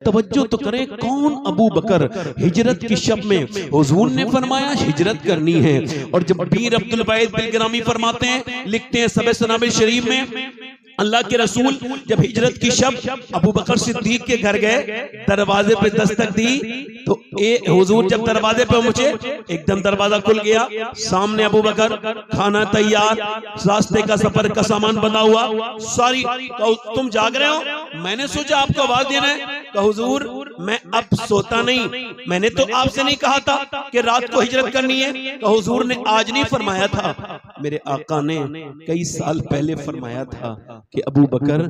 तवज्जो तो करें, कौन अबू बकर। हिजरत की शब में हुजूर ने फरमाया हिजरत करनी है। और जब मीर अब्दुल वाहिद बिलग्रामी फरमाते हैं, लिखते हैं सबे सनाबे शरीफ में, अल्लाह के रसूल जब हिजरत की शब अबू बकर सिद्दीक के घर गए, दरवाजे पे दस्तक दी तो हुजूर जब दरवाजे पे पहुंचे, एकदम दरवाजा खुल गया, सामने अबू बकर, खाना तैयार, रास्ते का सफर का सामान बना हुआ, सारी। तुम जाग रहे हो? मैंने सोचा आपको आवाज देना है। कहा हुजूर मैं अब सोता नहीं, मैंने तो आपसे नहीं कहा था कि रात को हिजरत करनी है। कहा हुजूर ने आज नहीं फरमाया था, मेरे आका ने कई साल पहले फरमाया था कि अबू बकर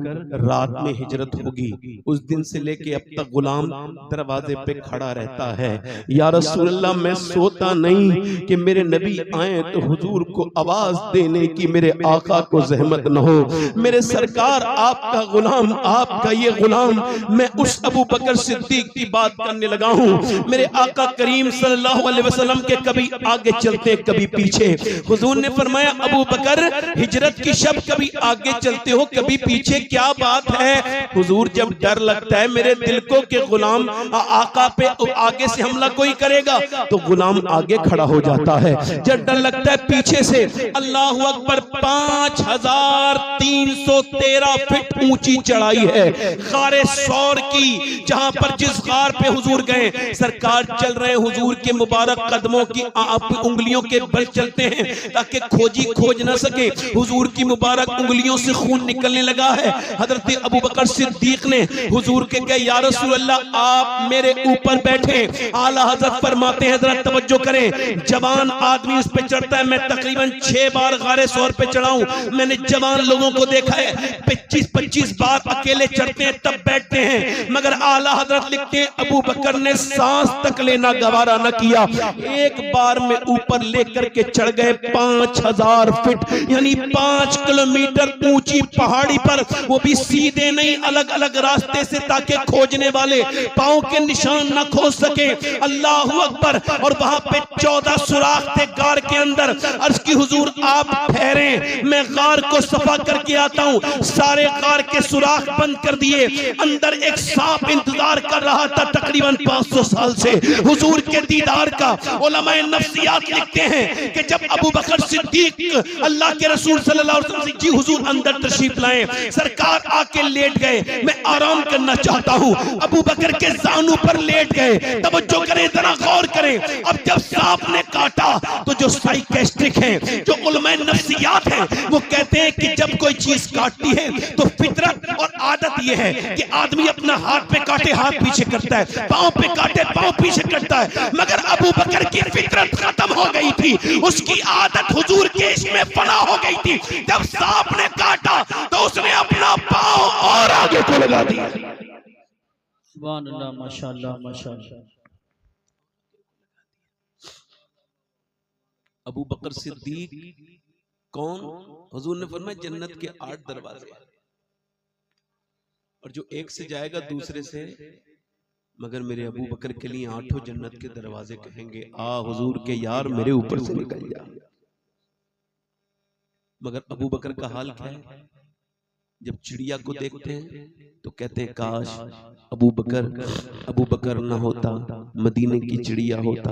रात में हिजरत होगी। उस दिन से लेके अब तक गुलाम दरवाजे पे खड़ा रहता है। या रसूल अल्लाह मैं सोता नहीं कि मेरे नबी आए तो हुजूर को आवाज देने की मेरे आका को जहमत न हो। मेरे सरकार आपका गुलाम, आपका ये गुलाम, मैं उस अबू बकर सिद्दीक की बात करने लगा हूँ। मेरे आका करीम सल्लल्लाहु अलैहि वसल्लम के कभी आगे चलते कभी पीछे। हुजूर ने फरमाया अबू बकर हिजरत की शब कभी आगे चलते हो कभी पीछे, क्या बात है? हुजूर जब डर लगता है मेरे दिल को कि गुलाम आका पे आगे से हमला कोई करेगा तो गुलाम आगे खड़ा हो जाता है। जब डर लगता है पीछे से, अल्लाह अकबर, 5313 फीट ऊंची चढ़ाई है गारे सौर की, जहां पर जिस गार पे हुजूर गए, सरकार चल रहे हुजूर के मुबारक कदमों की उंगलियों के बल चलते हैं ताकि खोजी खोज न सके। हुजूर की मुबारक उंगलियों से खून निकलने लगा है। हजरत अबू बकर सिद्दीक ने हुजूर के कहा या रसूल अल्लाह आप मेरे ऊपर बैठे। आला हजरत फरमाते हैं, हजरत तवज्जो करें, जवान आदमी उस पे चढ़ता है। मैं तकरीबन 6 बार गारे सौर पे चढ़ा हूं। मैंने जवान लोगों को देखा है 25-25 बार अकेले चढ़ते हैं तब बैठते हैं, मगर आला हजरत लिखते हैं अबू बकर ने सांस तक लेना गवारा न किया। एक बार में ऊपर लेकर के चढ़ गए 5000 फीट, यानी 5 किलोमीटर ऊंची पहाड़ी पर, वो भी सीधे नहीं, अलग अलग रास्ते से, ताकि खोजने वाले पांव के निशान न खोज सके। अल्लाह अकबर। और वहां पे 14 सुराख थे गार के अंदर। अर्ज की हुजूर आप ठहरे, मैं गार को सफा करके आता हूं। सारे गार के सुराख बंद कर दिए। अंदर एक सांप इंतजार कर रहा था तकरीबन 500 साल से हुजूर के दीदार का। उलमाए नफ्सियात लिखते हैं कि जब अबू बकर सिद्दीक अल्लाह के रसूल सल्लल्लाहु अलैहि वसल्लम जी हुजूर अंदर तशरीफ लाए, सरकार आके लेट गए, मैं आराम करना चाहता हूं। अबू बकर के जानू पर लेट गए। तवज्जो करें, जरा गौर करें। अब जब सांप ने काटा तो जो साइकियाट्रिक हैं, जो उलमाए नफ्सियात हैं, वो कहते हैं कि जब कोई चीज काटती है तो फितरत और आदत यह है कि आदमी अपना हाथ पे काटे हाथ पीछे करता है, पांव पे काटे पांव पीछे करता है। मगर अबू बकर की फितरत खत्म हो गई थी, उसकी आदत हुजूर के इसमें फना हो गई थी। जब सांप ने काटा तो उसने अपना पांव और आगे को लगा दिया। सुभान अल्लाह, माशाअल्लाह माशाअल्लाह। अबू बकर सिद्दीक कौन? हुजूर ने फरमाया जन्नत के 8 दरवाजे, और जो एक से जाएगा दूसरे से, मगर मेरे अबू बकर के लिए 8 जन्नत के दरवाजे कहेंगे आ हुजूर के यार मेरे ऊपर से निकल जा। मगर अबू बकर का हाल क्या है? जब चिड़िया को देखते हैं तो कहते हैं काश अबू बकर ना होता, मदीने की चिड़िया होता,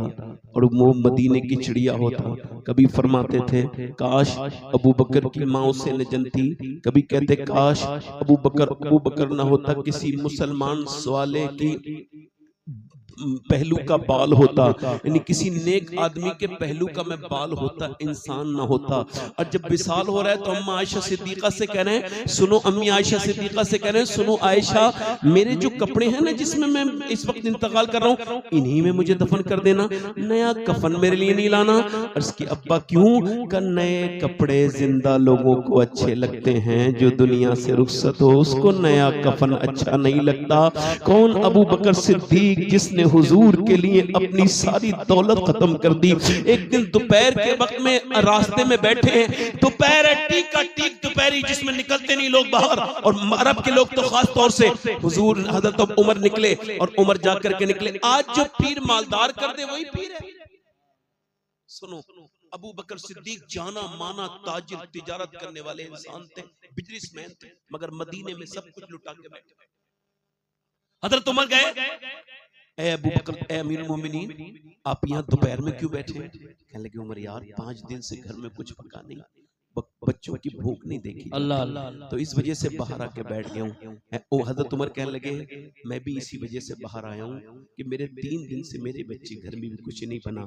और वो मदीने की चिड़िया होता। कभी फरमाते थे काश अबू बकर की माँ उसे न जनती, कभी कहते काश अबू बकर ना होता, किसी मुसलमान सवाले की पहलू का बाल होता, यानी किसी नेक आदमी के पहलू का मैं बाल होता, इंसान ना होता। और जब विसाल हो रहा है तो अम्मा आयशा सिद्दीका से कह रहे हैं सुनो, अम्मी आयशा सिद्दीका से कह रहे हैं सुनो आयशा, मेरे जो कपड़े हैं ना जिसमें मैं इस वक्त इंतकाल कर रहा हूँ, इन्हीं में मुझे दफन कर देना, नया कफन मेरे लिए नहीं लाना। और इसकी अब्बा क्यों? का नए कपड़े जिंदा लोगों को अच्छे लगते हैं, जो दुनिया से रुखसत हो उसको नया कफन अच्छा नहीं लगता। कौन? अबू बकर सिद्दीक, जिसने हुजूर के लिए अपनी सारी दौलत खत्म कर दी। एक दिन दोपहर के वक्त में रास्ते में बैठे हैं, दोपहर है, टीक का टीक दोपहरी, जिसमें निकलते नहीं लोग बाहर, और अरब के लोग तो खास तौर से। हुजूर हजरत उमर निकले और उमर जाकर के निकले। आज जो पीर मालदार कर दे वही पीर है। सुनो, अबू बकर सिद्दीक जाना माना ताजिर, तिजारत करने वाले इंसान थे, बिजनेसमैन थे, मगर मदीने में सब कुछ लुटा के बैठे। हजरत उमर गए, ए अबू बकर, ए अमीरुल मोमिनीन, आप यहाँ दोपहर में क्यों बैठे? कहने लगे उमर यार 5 दिन से घर में कुछ पका नहीं, बच्चों की भूख नहीं देखी, अल्लाह तो इस वजह से बाहर आके बैठ गया हूँ। हजरत उमर कहने लगे मैं भी इसी वजह से बाहर आया हूँ कि मेरे 3 दिन से मेरे बच्चे घर में भी कुछ नहीं बना।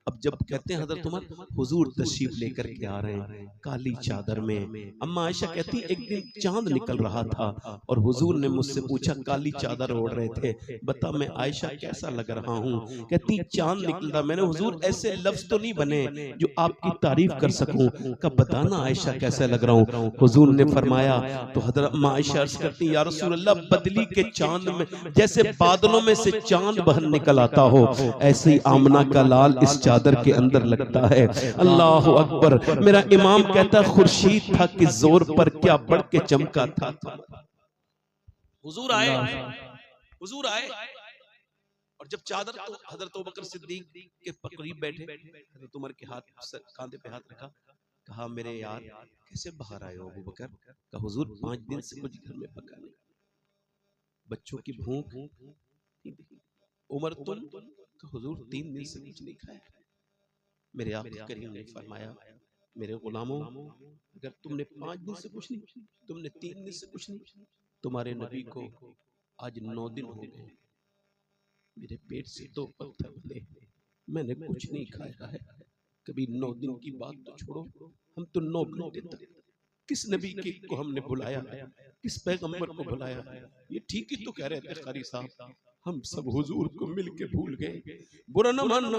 अब जब कहते हैं हजरत उमर हुजूर तशरीफ लेकर के आ रहे हैं काली चादर में, अम्मा आयशा कहती एक दिन चांद निकल रहा था और हुजूर ने मुझसे पूछा काली चादर ओढ़ रहे थे, बता मैं आयशा कैसा लग रहा हूँ? कहती चांद निकलता, मैंने हुजूर ऐसे लफ्ज तो नहीं बने जो आपकी तारीफ कर सकूं, कब बताना आयशा कैसे लग रहा हूँ? हुजूर ने फरमाया, तो हजरत आयशा अर्ज करती या रसूल अल्लाह बदली के चांद में जैसे बादलों में से चांद बाहर निकल आता हो ऐसे ही आमना का लाल इस चादर के अंदर लगता है। अल्लाह अकबर। मेरा इमाम कहता खुर्शीद था कि जोर पर क्या बढ़ के चमका था। हुजूर आए, हुजूर आए और जब चादर तो हजरत अबू बकर सिद्दीक के करीब बैठे, हजरत उमर के हाथ कांधे पे हाथ रखा, कहा मेरे यार कैसे बाहर आए हो अबू बकर? कहा हुजूर 5 दिन से कुछ घर में पका नहीं, बच्चों की भूख। उमर तुम? कहा हुजूर 3 दिन से कुछ नहीं खाया। मेरे आका करीम ने फरमाया मेरे गुलामों अगर तुमने 5 दिन से कुछ नहीं, तुमने 3 दिन से कुछ नहीं, तुम्हारे नबी को आज 9 दिन हो गए, मेरे पेट से 2 पत्थर बने, मैंने कुछ नहीं खाया है। कभी 9 दिन की बात तो छोड़ो, हम तो 9 घंटे तक किस नबी के को हमने बुलाया, किस पैगंबर को बुलाया? ये ठीक ही तो कह रहे थे कारी साहब, हम सब हुजूर को मिल के भूल गए। बुरा न मानना,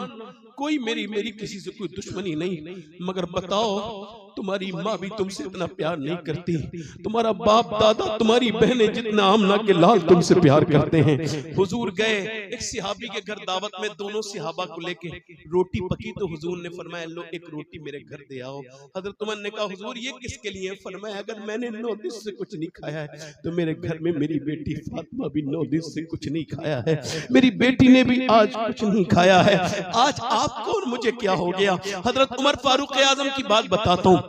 कोई मेरी किसी से कोई दुश्मनी नहीं, मगर बताओ तुम्हारी माँ भी तुमसे इतना प्यार नहीं करती, तुम्हारा बाप दादा तुम्हारी बहनें जितना आमना के लाल तुमसे प्यार करते हैं। हुजूर गए एक सिहाबी के घर दावत में, दोनों सिहाबा को लेके रोटी पकी तो हुजूर ने फरमाया लो एक रोटी मेरे घर दे आओ। हजरत उमर ने कहा हुजूर ये किसके लिए? फरमाया अगर मैंने 9 दिन से कुछ नहीं खाया है तो मेरे घर में मेरी बेटी फातिमा भी 9 दिन से कुछ नहीं खाया है, मेरी बेटी ने भी आज कुछ नहीं खाया है, आज आपको और मुझे क्या हो गया? हजरत उमर फारूक आजम की बात बताता हूँ,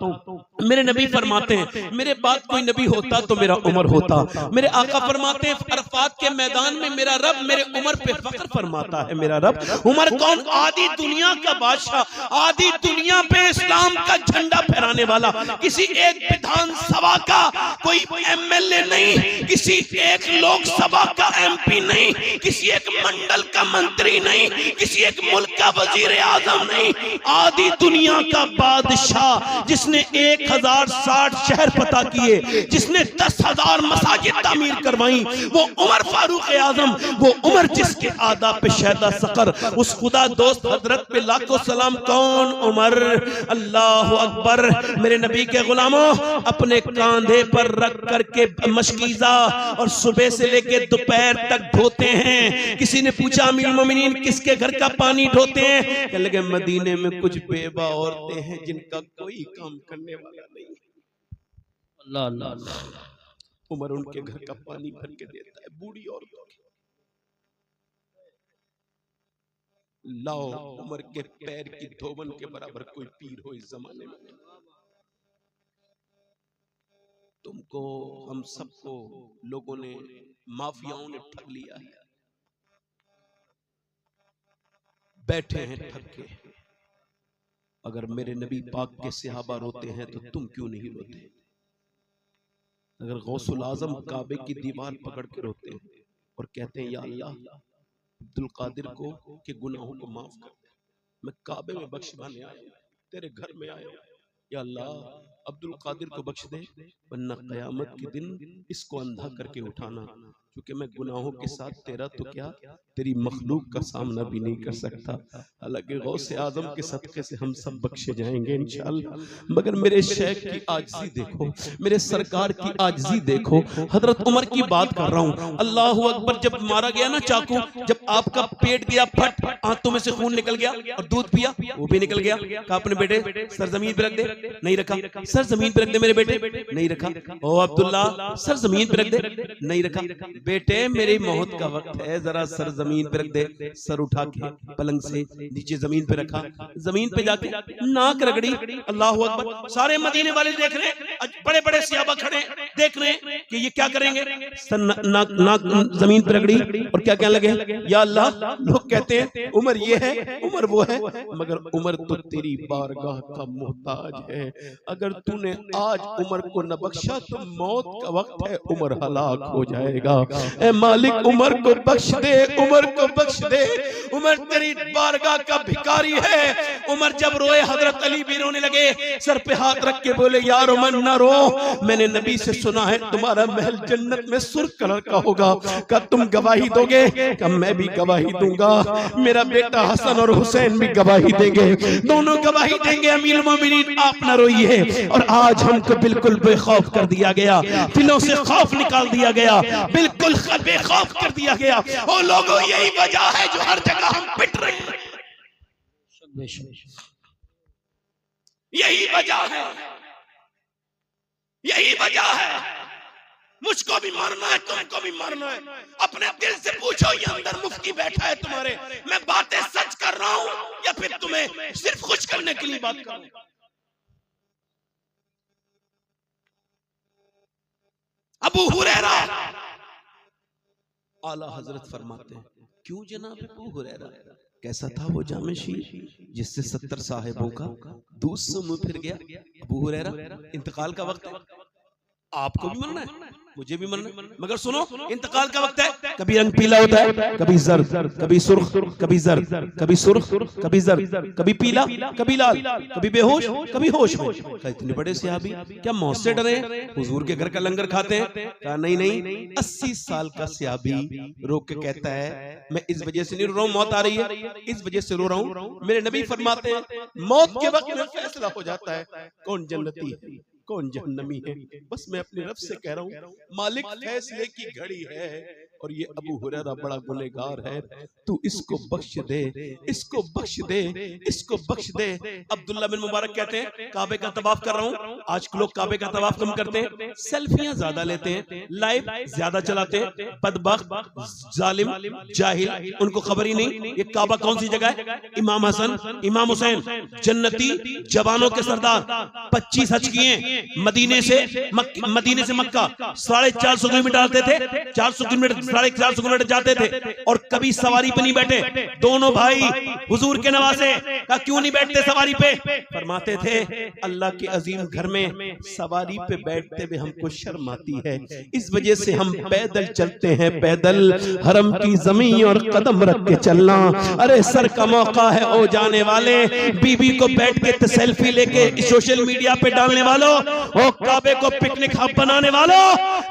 मेरे नबी फरमाते हैं मेरे बाद कोई नबी होता तो मेरा उमर होता। मेरे आका फरमाते हैं अरफात के मैदान में मेरा रब मेरे उमर पे फख्र फरमाता है। मेरा रब उमर कौन? आदि दुनिया का बादशाह, आदि दुनिया पे इस्लाम का झंडा फहराने वाला, किसी एक विधानसभा का कोई एमएलए नहीं, किसी एक लोकसभा का एमपी नहीं, किसी एक मंडल का मंत्री नहीं, किसी एक मुल्क का वजीर आजम नहीं, आदि दुनिया का बादशाह जिसने 1060 शहर पता किए, जिसने 10,000 मसाजिद तामीर करवाई, वो उमर फारूक आजम, वो उमर जिसके आदा पे शहदा सकर, उस खुदा दोस्त हजरत पे लाखों सलाम। कौन? उमर। अल्लाह अकबर। मेरे नबी के गुलामों अपने कांधे पर रख करके मशकीज़ा और सुबह से लेके दोपहर तक ढोते हैं। किसी ने पूछा अमीरुल मोमिनीन किसके घर का पानी ढोते हैं? कहने लगे मदीने में कुछ बेवा औरतें हैं जिनका कोई काम करने वाला नहीं। अल्लाह अल्लाह। उमर उनके घर का पानी भर के देता है, बूढ़ी औरतों के। लाओ उमर के पैर की धोवन के बराबर कोई पीर हो इस जमाने में। तुमको हम सबको लोगों ने, माफियाओं ने ठग लिया है, बैठे हैं ठग के। अगर मेरे नबी पाक के सहाबा रोते हैं तो तुम क्यों नहीं रोते? अगर गौसुल आजम काबे की दीवार पकड़ के रोते हैं और कहते हैं या अल्लाह अब्दुल कादिर को के गुनाहों को माफ कर दे, मैं काबे में बख्शवाने आया हूं, तेरे घर में आया हूं, या अल्लाह अब्दुल कादिर को बख्श दे, वरना कयामत के दिन इसको अंधा करके उठाना, क्योंकि मैं गुनाहों के साथ तेरा तो क्या तेरी मखलूक का सामना भी नहीं कर सकता। हालांकि गौसे आजम के सदक़े से हम सब बख्शे जाएंगे इंशाअल्लाह। मगर मेरे शेख की आजिज़ी देखो, मेरे सरकार की आजिज़ी देखो। हजरत उमर की बात कर रहा हूँ। अल्लाह अकबर। जब मारा गया ना चाकू, जब आपका पेट गया फट, आंतों में से खून निकल गया और दूध पिया वो भी निकल गया, कहा अपने बेटे सरजमीन पे रख दे, नहीं रखा, सर जमीन पे रख दे मेरे बेटे, नहीं रखा। ओ अब्दुल्ला सर जमीन पे रख दे, नहीं रखा। बेटे मेरी मौत का वक्त है, जरा सर जमीन पे रख दे। सर उठा के पलंग से नीचे जमीन पे रखा, जमीन पे जाके नाक रगड़ी। अल्लाह अकबर। सारे मदीने वाले देख रहे, बड़े बड़े सहाबा खड़े देख रहे कि ये क्या करेंगे। सर नाक जमीन पे रगड़ी और क्या कहने लगे, या अल्लाह, लोग कहते हैं उमर ये है, उमर वो है, मगर उमर तो तेरी बारगाह का मोहताज है। अगर तूने आज उमर को न बख्शा तो मौत का वक्त है, उमर हलाक हो जाएगा। ए मालिक उमर को बख्श दे, उमर को बख्श दे, उमर तेरी बारगाह का भिखारी है। उमर जब रोए हजरत अली भी रोने लगे, सर पे हाथ रख के बोले यार उमर ना रो, मैंने नबी से सुना है तुम्हारा महल जन्नत में सुर्ख कलर का होगा, क्या तुम गवाही दोगे? क्या मैं भी गवाही दूंगा, मेरा बेटा हसन और हुसैन भी गवाही देंगे, दोनों गवाही देंगे। अमीरुल मोमिनीन आप न रोइए। और आज हमको बिल्कुल बेखौफ कर दिया गया, दिलों से खौफ निकाल दिया गया, बिल्कुल बेखौफ कर दिया गया। और लोगों यही वजह है जो हर जगह हम पिट रहे हैं, यही वजह है, यही वजह है। मुझको भी मारना है, तुमको भी मारना है। अपने दिल से पूछो, ये अंदर मुफ्ती बैठा है तुम्हारे, मैं बातें सच कर रहा हूं या फिर तुम्हें सिर्फ खुश करने के लिए बात कर रहा हूं? अबू हुरैरा आला हजरत फरमाते हैं, क्यों जनाब अबू हुरैरा, कैसा था वो जामिशी जिससे 70 साहिबों का दूध से मुंह फिर गया? अबू हुरैरा इंतकाल का वक्त है, आपको भी मरना है, मुझे भी मरना है, मगर सुनो इंतकाल का वक्त है। कभी रंग पीला होता है, कभी जर्द, कभी सुर्ख, कभी जर्द, कभी सुर्ख, कभी जर्द, कभी पीला, कभी लाल, कभी बेहोश, कभी होश में। इतने बड़े सहाबी क्या मौत से डरे? हुजूर के घर का लंगर खाते हैं? कहा नहीं नहीं, 80 साल का सहाबी रो के कहता है मैं इस वजह से नहीं रो रहा हूं, मौत आ रही है, इस वजह से रो रहा हूं। मेरे नबी फरमाते हैं मौत के वक्त में फैसला हो जाता है कौन जन्नती है कौन जहन्नमी है। बस मैं अपने रब से कह रहा हूँ मालिक फैसले की घड़ी है, और ये अबू हुरैरा बड़ा गुनहगार है, तू इसको बख्श दे, इसको बख्श दे, इसको बख्श दे। अब्दुल्ला बिन मुबारक कहते हैं काबे का तवाफ कर रहा हूँ, आज के लोग काबे का तवाफ कम करते हैं, सेल्फियां ज्यादा लेते हैं, लाइव ज्यादा चलाते हैं, बदबख्त जालिम जाहिल, उनको खबर ही नहीं ये काबा कौन सी जगह है। इमाम हसन इमाम हुसैन जन्नती जवानों के सरदार 25 हज किए, मदीने से मक्का 450 किलोमीटर आते थे, 400 किलोमीटर 450 किलोमीटर जाते थे, और कभी सवारी पे नहीं बैठे। दोनों भाई हुजूर के नवासे का क्यों नहीं बैठते सवारी पे? फरमाते थे अल्लाह के अजीम घर में सवारी पे बैठते हुए हमको शर्म आती है, इस वजह से हम पैदल चलते हैं, पैदल हरम की जमीन और कदम रख के चलना। अरे सर का मौका है ओ जाने वाले, बीबी को बैठ के सेल्फी लेके सोशल मीडिया पे डालने वालों, ओ काबे को पिकनिक हब बनाने वालों,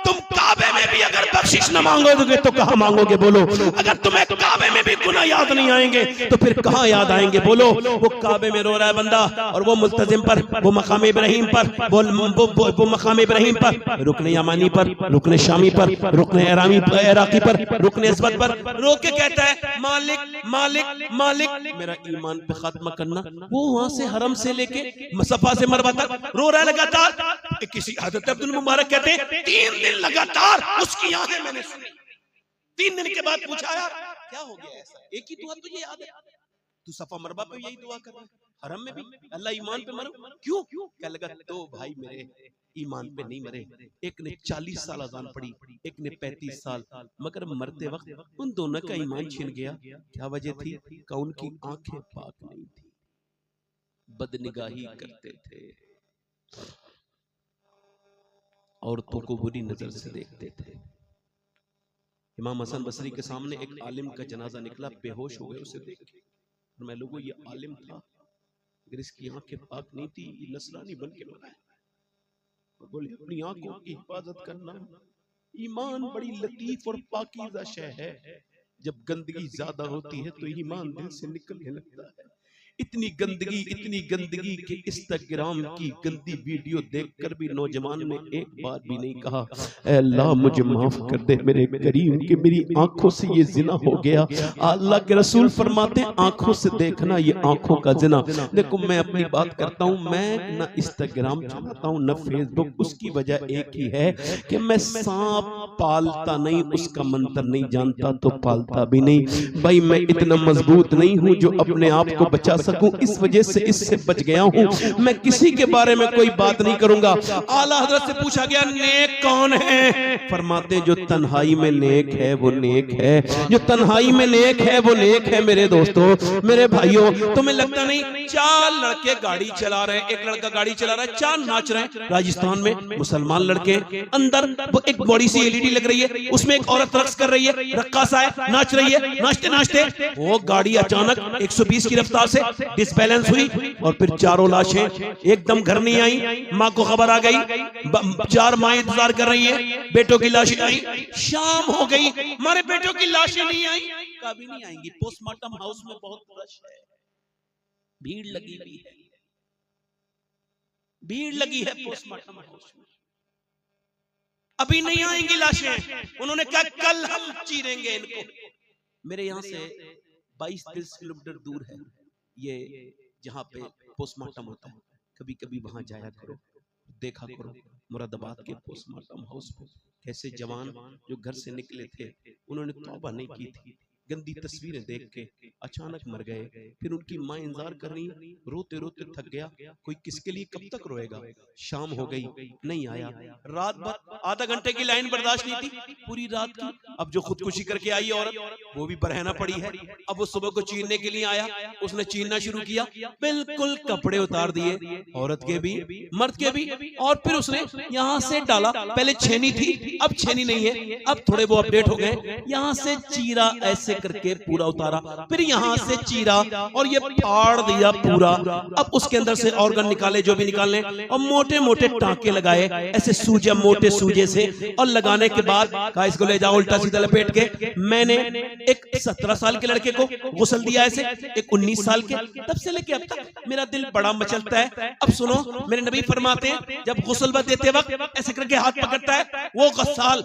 तुम काबे में भी अगर बख्शिश न मांगोगे तो कहां मांगोगे बोलो? अगर तुम्हें काबे में भी गुनाह याद नहीं आएंगे तो फिर कहां याद आएंगे बोलो? वो काबे में रो रहा है बंदा, और वो मुल्तजिम पर, वो मकाम इब्राहिम पर, वो मकाम इब्राहिम पर, रुकने यमानी पर, रुकने शामी पर, रुकने इराकी पर, रुकने अस्वद पर रो के कहता है मालिक मालिक मालिक मेरा ईमान पे खात्मा करना। वो वहां से हरम से लेके सफा से मरवा तक रो रहा है लगातार। किसी हज़रत अब्दुल मुबारक कहते हैं 3 दिन लगातार उसकी आंखें मैंने सुनी। 3 दिन के बाद पूछा यार क्या हो गया ऐसा? एक ही दुआ तुझे याद है, तू सफा मरवा पे यही दुआ कर रहा है, हरम में भी अल्लाह ईमान पे मरो क्यों? क्या लगा 2 भाई मेरे ईमान पे नहीं मरे, एक ने 40 साल अज़ान पढ़ी, एक ने 35 साल, मगर मरते वक्त उन दोनों का ईमान छिन गया। क्या वजह थी? कि उनकी आंखें पाक नहीं थी, बदनिगाही करते थे, औरतों को बुरी नजर से देखते थे। इमाम हसन बसरी के सामने एक आलिम का जनाजा निकला, बेहोश हो गए उसे देख के। मैं लोगों ये आलिम था, अगर इसकी आंखें पाक नहीं थी ये नसरानी बन के मरा है। बोले अपनी आंखों की हिफाजत करना, ईमान बड़ी लतीफ और पाकीज़ा शय है, जब गंदगी ज्यादा होती है तो ईमान दिल से निकलने लगता है। इतनी गंदगी कि इंस्टाग्राम की गंदी वीडियो देखकर भी नौजवान ने एक बार भी नहीं कहा ऐ अल्लाह मुझे माफ कर दे मेरे करीम कि मेरी आंखों से ये जिना हो गया। अल्लाह के रसूल फरमाते हैं आंखों से देखना ये आंखों का जिना। देखो मैं अपनी बात करता हूँ, मैं ना इंस्टाग्राम चलाता हूँ ना फेसबुक, उसकी वजह एक ही है कि मैं सांप पालता नहीं, उसका मंत्र नहीं जानता तो पालता भी नहीं। भाई मैं इतना मजबूत नहीं हूँ जो अपने आप को बचा सकूं, इस वजह से इससे बच गया हूँ। मैं किसी के बारे में कोई बात नहीं करूंगा। आला हजरत से पूछा गया नेक कौन है? फरमाते जो तन्हाई में नेक है वो नेक है, जो तन्हाई में नेक है वो नेक है। मेरे दोस्तों मेरे भाइयों, तुम्हें लगता नहीं 4 लड़के गाड़ी चला रहे हैं, एक लड़का गाड़ी चला रहा है, 4 नाच रहे हैं राजस्थान में, मुसलमान लड़के, अंदर वो एक बड़ी सी एलईडी लग रही है, उसमें एक औरत रक्स कर रही है, रक्कासा है, नाच रही है, नाचते नाचते वो गाड़ी अचानक 120 की रफ्तार से डिसबैलेंस हुई और फिर 4 लाशें एकदम घर नहीं आई। माँ को खबर आ गई, 4 माँ इंतजार कर रही है, बेटों की लाशें आई, शाम हो गई, हमारे बेटों की लाशें नहीं आई, कभी नहीं आएंगी। पोस्टमार्टम हाउस में बहुत रश है, भीड़ लगी हुई है, भीड़ लगी है पोस्टमार्टम हाउस में, अभी नहीं आएंगी लाशें। उन्होंने कहा कल हम चीरेंगे इनको। मेरे यहाँ से 22-23 किलोमीटर दूर है ये जहाँ पे पोस्टमार्टम होता है, कभी कभी वहां जाया करो, देखा करो मुरादाबाद के पोस्टमार्टम हाउस पे कैसे जवान जो घर से निकले थे उन्होंने तौबा नहीं की थी, गंदी तस्वीरें देख के अचानक मर गए। फिर उनकी माँ इंतजार कर रही, रोते रोते थक गया, कोई किसके लिए कब तक रोएगा। शाम हो गई, नहीं आया, रात भर आधा घंटे की लाइन बर्दाश्त नहीं थी, पूरी रात की। अब जो खुदकुशी करके आई औरत वो भी बरहना पड़ी है। अब वो सुबह को चीरने के लिए आया, उसने चीरना शुरू किया, बिल्कुल कपड़े उतार दिए औरत के भी मर्द के भी, और फिर उसने यहाँ से डाला, पहले छेनी थी अब छेनी नहीं है, अब थोड़े वो अपडेट हो गए, यहाँ से चीरा ऐसे करके पूरा उतारा, फिर यहाँ से चीरा और ये फाड़ दिया पूरा। अब उसके अंदर से ऑर्गन निकाले जो भी निकालने, और मोटे मोटे टांके लगाए ऐसे सूजे, मोटे सूजे से, और लगाने के बाद कहा इसको ले जाओ उल्टा सीधा लपेट के। मैंने एक 17 साल के लड़के को गुस्ल दिया ऐसे, एक 19 साल के, तब से लेके अब तक मेरा दिल बड़ा मचलता है। अब सुनो मेरे नबी फरमाते हैं जब गुस्ल देते वक्त ऐसे करके हाथ पकड़ता है वो गस्साल,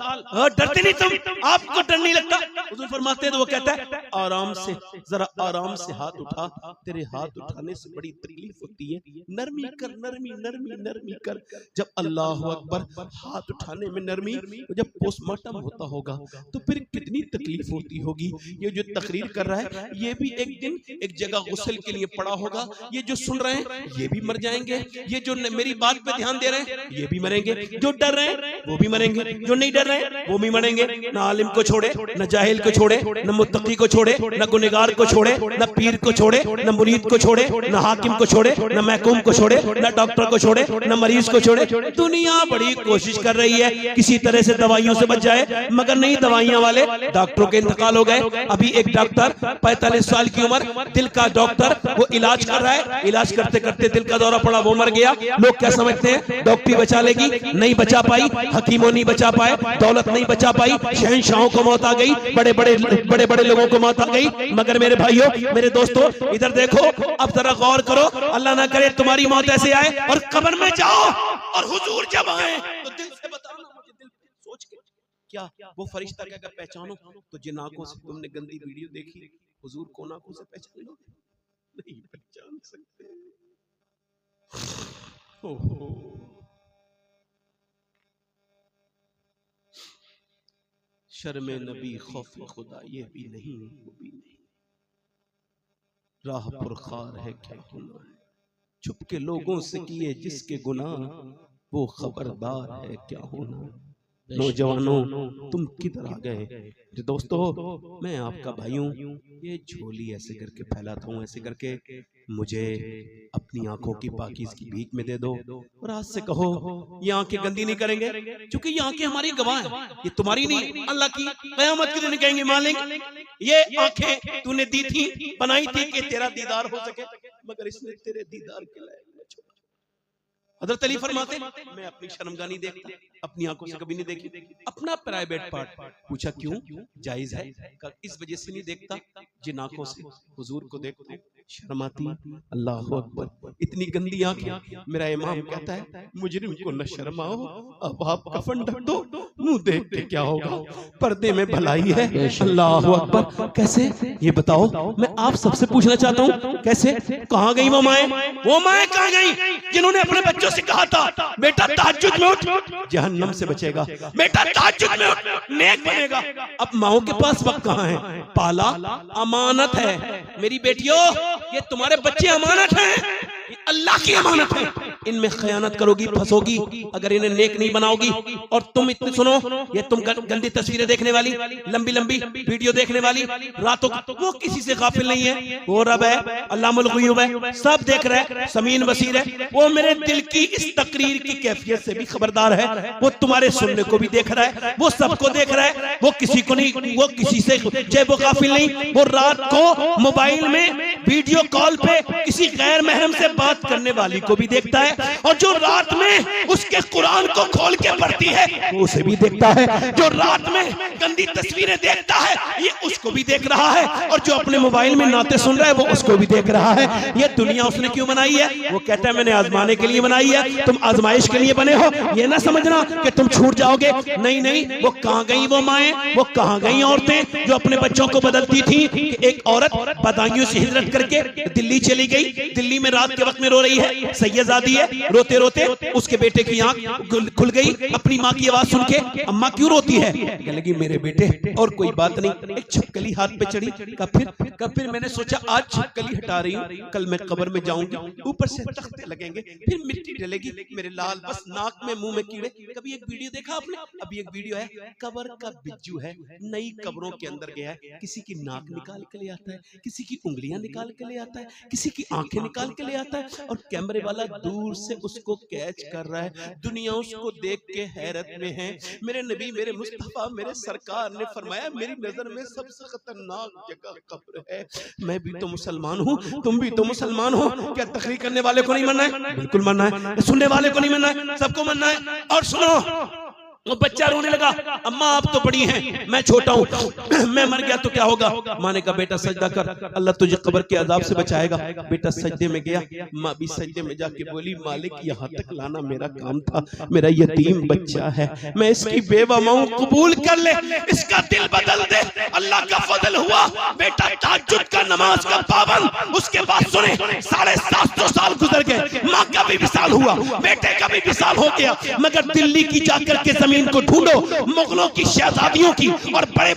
डरते नहीं तुम, आपको डर नहीं लगता? हुजूर फरमाते हैं तो वो कहता है आराम से, जरा आराम से हाथ उठा, तेरे हाथ उठाने से बड़ी तकलीफ होती है, नरमी कर, नरमी नरमी नरमी कर। जब अल्लाह अकबर, हाथ उठाने में नरमी, जब पोस्टमार्टम होता होगा तो फिर कितनी तकलीफ होती होगी। ये जो तकरीर कर रहा है ये भी एक दिन एक जगह गुस्ल के लिए पड़ा होगा, ये जो सुन रहे हैं ये भी मर जाएंगे, ये जो मेरी बात पे ध्यान दे रहे हैं ये भी मरेंगे, जो डर रहे हैं वो भी मरेंगे, जो नहीं डर रहे हैं वो भी मरेंगे। ना आलिम को छोड़े, न जाहिल को छोड़े, न मुत्तकी को छोड़े, न गुनहगार को छोड़े, न पीर को छोड़े, न मुरीद को छोड़े, न हाकिम को छोड़े, न महकूम को छोड़े, न डॉक्टर को छोड़े, न मरीज को छोड़े। दुनिया बड़ी कोशिश कर रही है किसी तरह से दवाइयों से बच जाए, मगर नहीं, दवाइयां वाले डॉक्टरों के इंतकाल हो गए। अभी एक डॉक्टर 45 साल की उम्र, दिल का डॉक्टर, वो इलाज कर रहा है, इलाज करते करते दिल का दौरा पड़ा, वो मर गया। लोग क्या समझते हैं डॉक्टरी बचा लेगी, नहीं बचा पाई, हकीमों नहीं बचा पाए, दौलत नहीं बचा पाई, शहंशाहों को मौत आ गई, बड़े बड़े लोगों को मौत आ गई। मगर मेरे भाइयों मेरे दोस्तों इधर देखो, अब जरा गौर करो, अल्लाह ना करे तुम्हारी मौत ऐसे आए और कब्र में जाओ और हुजूर जब आए तो दिल से बताना, मुझे दिल सोच के क्या वो फरिश्ता क्या अगर पहचानो तो जिन आंखों से तुमने गंदी वीडियो देखी हुजूर को आंखों से पहचान लो, नहीं पहचान सकते। शर्म नबी खौफ खुदा ये भी नहीं, वो भी नहीं, राह पुरखार है क्या गुनाह है, छुप के लोगों से किए जिसके गुनाह वो खबरदार है क्या होना। नौजवानों तुम किधर आ गए? दोस्तों मैं आपका भाई हूँ, ये झोली ऐसे करके फैलाता हूँ, ऐसे करके मुझे अपनी आंखों की पाकीज़गी भीख में दे दो और आज से कहो ये आंखें गंदी नहीं करेंगे, क्योंकि ये आंखें हमारी गवाह हैं, ये तुम्हारी नहीं, अल्लाह की। क़यामत के दिन कहेंगे मालिक ये आंखें तूने दी थी, बनाई थी कि तेरा दीदार हो सके, मगर इसने तेरे दीदार के लायक न छोड़ा। हज़रत अली फरमाते मैं अपनी शर्मगाह नहीं देखता, अपनी आंखों से कभी नहीं देखी अपना प्राइवेट पार्ट। पूछा क्यों? जायज है? इस वजह से नहीं देखता जिन आंखों से हुजूर को देखता हूं शर्म आती है? अल्लाह अकबर, इतनी गंदी आंखें। मेरा इमाम कहता है मुजरिम को न शर्म आओ, अब आप कफन ढक दो, मुंह देख के क्या होगा, पर्दे में भलाई है। अल्लाह अकबर, कैसे ये बताओ, मैं आप सबसे पूछना चाहता हूँ कैसे? कहाँ गई वो माएं? वो माएं कहाँ गई जिन्होंने अपने बच्चों से कहा था बेटा तहज्जुद में उठ जहन्नम से बचेगा, बेटा तहज्जुद में उठ नेक बनेगा। अब माओ के पास वक्त कहाँ है? पाला अमानत है। मेरी बेटियों, ये तुम्हारे बच्चे अमानत हैं, ये अल्लाह की अमानत है। इनमें खयानत करोगी फंसोगी अगर इन्हें नेक नहीं बनाओगी। और तुम इतने सुनो, ये तुम गंदी तस्वीरें देखने वाली, लंबी लंबी वीडियो देखने वाली, रातों वो किसी से गाफिल नहीं है। वो रब है, अल्लाहुल ग़ुयूब है, सब देख रहा है, समीन बसीर है। वो मेरे दिल की इस तकरीर की कैफियत से भी खबरदार है। वो तुम्हारे सुनने को भी देख रहा है, वो सबको देख रहा है, वो किसी को नहीं, वो किसी से जेबो गाफिल नहीं। वो रात को मोबाइल में वीडियो कॉल पे किसी गैर महरम से बात करने वाली को भी देखता है, और जो रात में उसके कुरान को खोल के पढ़ती है वो उसे भी देखता है, जो रात में गंदी तस्वीरें देखता है ये उसको भी देख रहा है, और जो अपने मोबाइल में नाते सुन रहा है वो उसको भी देख रहा है। ये दुनिया उसने क्यों बनाई है? वो कहता है मैंने आजमाने के लिए बनाई है। तुम आजमाइश के लिए बने हो, ये ना समझना कि तुम छूट जाओगे। नहीं नहीं, वो कहां गई वो माएं, वो कहां गई औरतें जो अपने बच्चों को बदलती थी? एक औरत बदायूं से हिजरत करके दिल्ली चली गई, दिल्ली में रात के वक्त में रो रही है, सैयदादी है, रोते रोते उसके बेटे की आंख खुल गई अपनी माँ की आवाज सुन के। अम्मा क्यों रोती है? कहने लगी मेरे बेटे और कोई बात नहीं, एक छिपकली हाथ पे चढ़ी। फिर मैंने सोचा आज छिपकली हटा रही हूँ, कल मैं कब्र में जाऊंगी, ऊपर से तख्ते लगेंगे, फिर मिट्टी डलेगी, मेरे लाल बस नाक में मुंह में कीड़े। कभी एक वीडियो देखा आपने? अभी एक वीडियो है, कब्र का बिज्जू है, नई कब्रों के अंदर गया है, किसी की नाक निकाल के ले आता है, किसी की उंगलियां निकाल के ले आता है, किसी की आंखें निकाल के ले आता है, और कैमरे वाला दूर से उसको कैच कर रहा है। दुनिया उसको देख के हैरत में है। मेरे नबी, मेरे मुस्तफा, मेरे सरकार ने फरमाया मेरी नजर में सबसे खतरनाक जगह कब्र है। मैं भी तो मुसलमान हूँ, तुम भी तो मुसलमान हो, क्या तकरीर करने वाले को नहीं मानना है? बिल्कुल मानना है। सुनने वाले को नहीं मानना है? सबको मानना है। और सुनो, वो बच्चा रोने लगा, अम्मा आप तो बड़ी हैं, मैं छोटा हूँ, मैं मर गया तो क्या होगा? माँ ने कहा बेटा सजदा कर, अल्लाह तुझे कब्र के अजाब से बचाएगा। बेटा सजदे में गया, माँ भी सजदे में जाके बोली मालिक यहाँ तक लाना मेरा काम था, मेरा यतीम बच्चा है, मैं इसकी बेवा माँ कबूल कर ले, इसका दिल बदल दे। अल्लाह का फजल हुआ, बेटा तहज्जुद का नमाज का पाबंद। उसके बाद सुने 750 साल गुजर गए, माँ का भी विसाल हुआ, बेटे का भी विसाल हो गया, मगर दिल्ली की जाकर के जमीन को ढूंढो, मुगलों की शहजादियों की और बड़े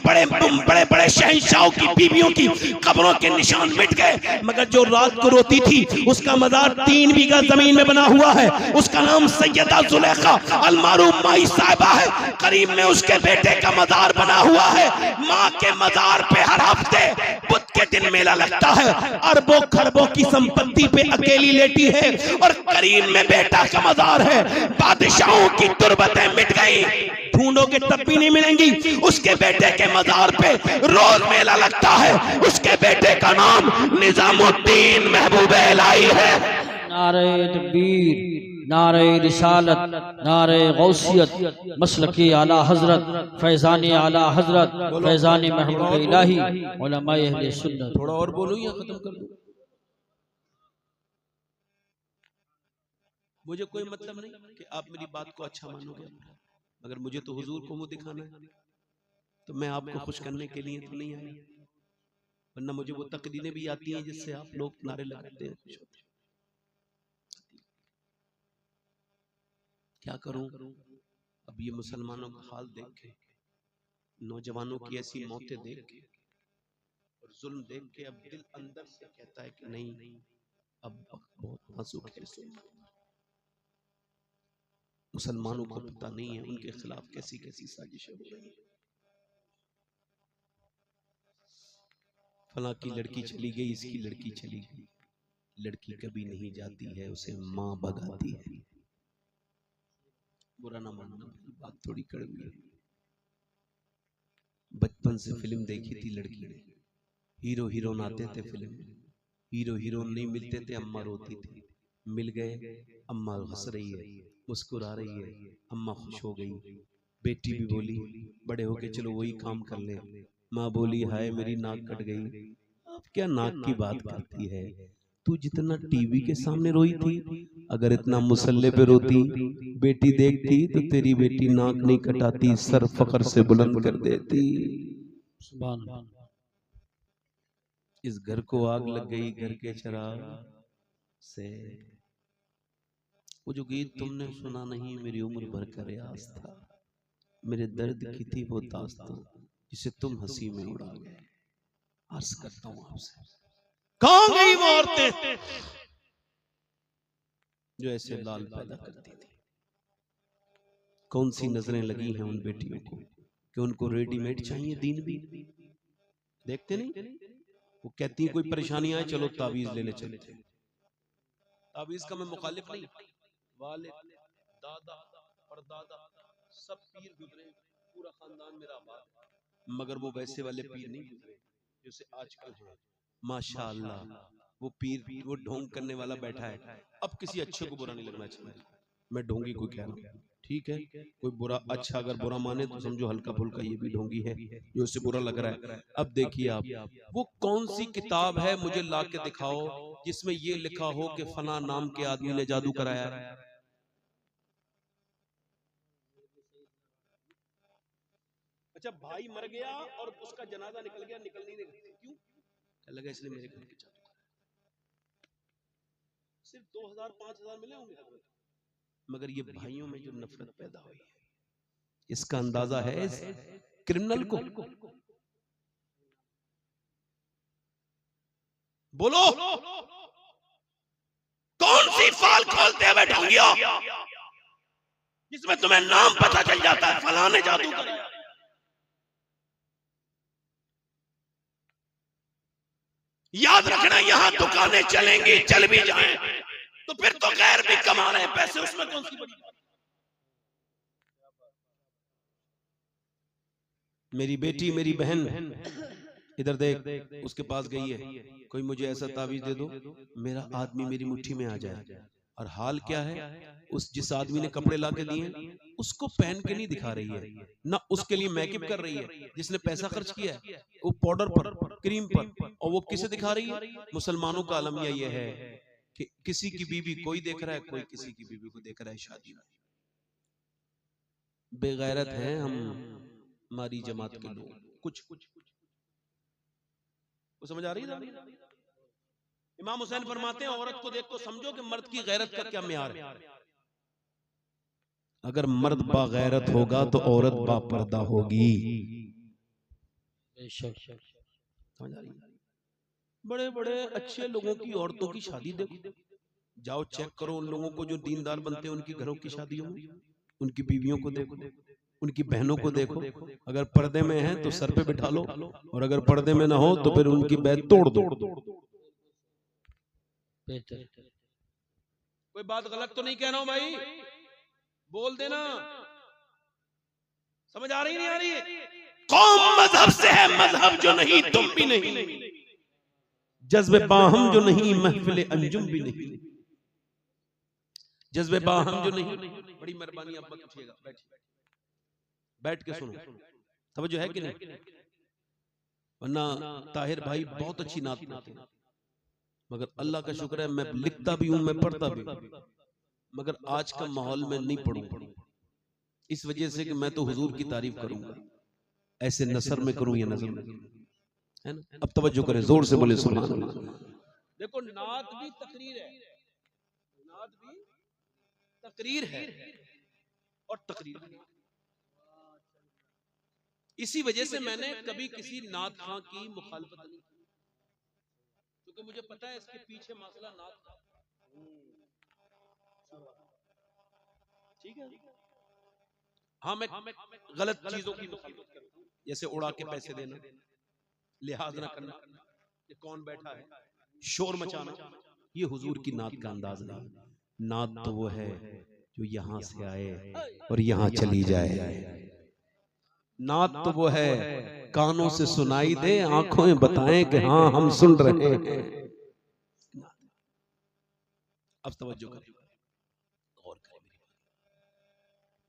बड़े शहंशाहों की बीवियों की कब्रों के निशान मिट गए, मगर जो रात को रोती थी उसका मजार 3 बीघा जमीन में बना हुआ है। उसका नाम सैयदा जुलेखा अलमारूफ माई साहिबा है। करीब में उसके बेटे का मजार बना हुआ है। माँ के मजार पे हर हफ्ते बुध के दिन मेला लगता है। अरबों खरबों की संपत्ति पे अकेली लेटी है और करीब में बेटा का मजार है। बादशाहों की तुरबतें मिट गई, ढूंढोगे तब भी नहीं मिलेंगी। उसके बेटे के मजार पे रोज मेला लगता है। उसके बेटे का नाम निजामुद्दीन महबूब इलाही है। नारे तकबीर, नारे रिसालत, नारे गौसियत, मसलकी आला हजरत, फैजानी आला हजरत, फैजानी महबूब इलाही, उलमाए अहले सुन्नत। थोड़ा और बोलूं या खत्म कर दूं? मुझे कोई मतलब नहीं कि आप मेरी बात को अच्छा मानोगे, मगर मुझे तो हुजूर को मुंह दिखाना है, तो मैं आपको खुश करने के लिए तो नहीं आया, वरना मुझे वो तकदीरें भी आती हैं जिससे आप लोग नारे लगाते हैं, खुश होते हैं। क्या करूं? अब ये मुसलमानों का हाल देख के, नौजवानों की ऐसी मौतें देख के और जुल्म देख के, अब दिल अंदर से कहता है कि नहीं, अब बहुत नाजुक है। मुसलमानों को पता नहीं है उनके खिलाफ कैसी कैसी साजिशें हो रही हैं। फला की लड़की चली गई, इसकी लड़की चली गई। लड़की कभी नहीं जाती है, उसे माँ भगाती है। बुरा ना मानना, बात थोड़ी कड़वी है। बचपन से फिल्म देखी थी लड़की ने, हीरो हीरोइन आते थे फिल्म में, हीरो हीरोइन नहीं मिलते थे, अम्मा रोती थी। मिल गए, अम्मा हंस रही है, मुस्कुरा रही है, अम्मा खुश हो गई। बेटी भी बोली बड़े होके चलो वही काम कर ले। माँ बोली हाय मेरी नाक कट गई, आप क्या नाक की बात करती है? तू जितना टीवी के सामने रोई थी, अगर इतना मुसल्ले पे रोती, बेटी देखती तो तेरी बेटी नाक नहीं कटाती, सर फखर से बुलंद कर देती। सुभान अल्लाह। इस घर को आग लग गई, घर के चिराग से। वो जो गीत तुमने सुना नहीं, मेरी उम्र भर का रियाज था, मेरे दर्द की थी वो दास्तां जिसे तुम हंसी में उड़ा गए। अर्ज करता हूं आपसे, कहां गई वो औरतें जो ऐसे लाल पैदा करती थी? कौन सी नजरें लगी हैं उन बेटियों को कि उनको रेडीमेड चाहिए दीन भी? देखते नहीं, वो कहती है कोई परेशानी आए चलो ताबीज लेने चलते। ताबीज का मैं मुखालिफ नहीं, वालिद, दादा, परदादा सब पीर गुजरे, पूरा खानदान मेरा आबाद है, मगर वो वैसे वाले पीर नहीं गुजरे जैसे आजकल है। माशाअल्लाह वो पीर, वो ढोंग करने वाला बैठा है। अब किसी अच्छे को बुरा नहीं लगना चाहिए, मैं ढोंगी कोई कह रहा हूं, ठीक है? कोई बुरा अच्छा अगर बुरा माने तो समझो हल्का फुल्का ये भी ढोंगी है जो उससे बुरा लग रहा है। अब देखिए आप, वो कौन सी किताब है मुझे ला के दिखाओ जिसमें ये लिखा हो कि फला नाम के आदमी ने जादू कराया है। अच्छा, भाई मर गया और उसका जनाजा निकल गया, निकल नहीं निकल, क्यों? क्या लगा इसने मेरे घर के जादू कराया। सिर्फ 2000-5000 मिले होंगे, मगर ये भाइयों में जो नफरत पैदा हुई है, इसका अंदाजा है इस क्रिमिनल को? बोलो, कौन सी फाल खोलते हुए ढोंगिया जिसमें तुम्हें नाम पता चल जाता है फलाने जादू कराया? याद रखना, यहां दुकानें चलेंगी, चल भी जाएं तो फिर तो गैर भी कमा रहे हैं पैसे, उसमें कौन सी बड़ी बात? मेरी बेटी, मेरी बहन इधर देख, उसके पास गई है, कोई मुझे ऐसा तावीज दे दो मेरा आदमी मेरी मुट्ठी में आ जाए। और हाल क्या है, उस जिस आदमी ने कपड़े ला के दिए उसको पहन के नहीं दिखा रही है ना, उसके लिए मेकअप कर रही है जिसने पैसा खर्च किया है वो पाउडर पर, क्रीम पर, और वो किसे दिखा रही है? मुसलमानों का अलमिया ये है कि किसी की बीवी कोई देख रहा है, कोई किसी की बीवी को देख रहा है शादी में। बेगैरत हैं हम, हमारी जमात के लोग कुछ। वो समझ आ रही है? इमाम हुसैन फरमाते हैं औरत को देख को समझो कि मर्द की गैरत का क्या म्यार है। अगर मर्द बागैरत होगा तो औरत बापर्दा होगी। समझ आ रही है? बड़े बड़े अच्छे लोगों की औरतों की शादी देखो, जाओ चेक करो उन लोगों को जो दीनदार बनते हैं उनकी घरों की शादियों में, उनकी बीवियों को देखो, उनकी बहनों को देखो। अगर पर्दे में है तो सर पे बिठा लो, और अगर पर्दे में ना हो तो फिर उनकी बैत तोड़ दो। कोई बात गलत तो नहीं कह रहा हूं भाई, बोल देना। समझ आ रही नहीं आ रही है? कौम मजहब से है, मजहब जो नहीं तुम भी नहीं, जज्बे बाहम जो नहीं महफिल अंजुम भी नहीं, जज्बे बाहम जो नहीं। बड़ी मेहरबानी आप मत पूछिएगा, बैठ के सुनो, समझो है कि नहीं? वरना ताहिर भाई बहुत अच्छी नात पढ़ते हैं, मगर अल्लाह का शुक्र है मैं लिखता भी हूं, मैं पढ़ता भी हूं, मगर आज का माहौल में नहीं पढ़ूंगा, इस वजह से कि मैं तो हुजूर की तारीफ करूंगा, ऐसे नसर में करूं या नजर में, है ना? अब तवज्जो करें, जोर से बोले सुभान अल्लाह। देखो नात भी तकरीर है, नात भी तकरीर है और तकरीर है। इसी वजह से मैंने कभी किसी नात खां की मुखालफत नहीं की, क्योंकि मुझे पता है इसके पीछे मसला नात का। ठीक है, हाँ मैं गलत चीजों की मुखालफत करता हूं, जैसे उड़ा के पैसे देना, लिहाज ना करना कि कौन बैठा है, शोर मचाना, ये हुजूर की नात का अंदाज नहीं। नात तो वो है जो यहां से आए और यहां चली जाए। नात तो वो है कानों से सुनाई दे, आंखों बताएं कि हाँ हम सुन रहे हैं। अब तवज्जो करें, गौर करें।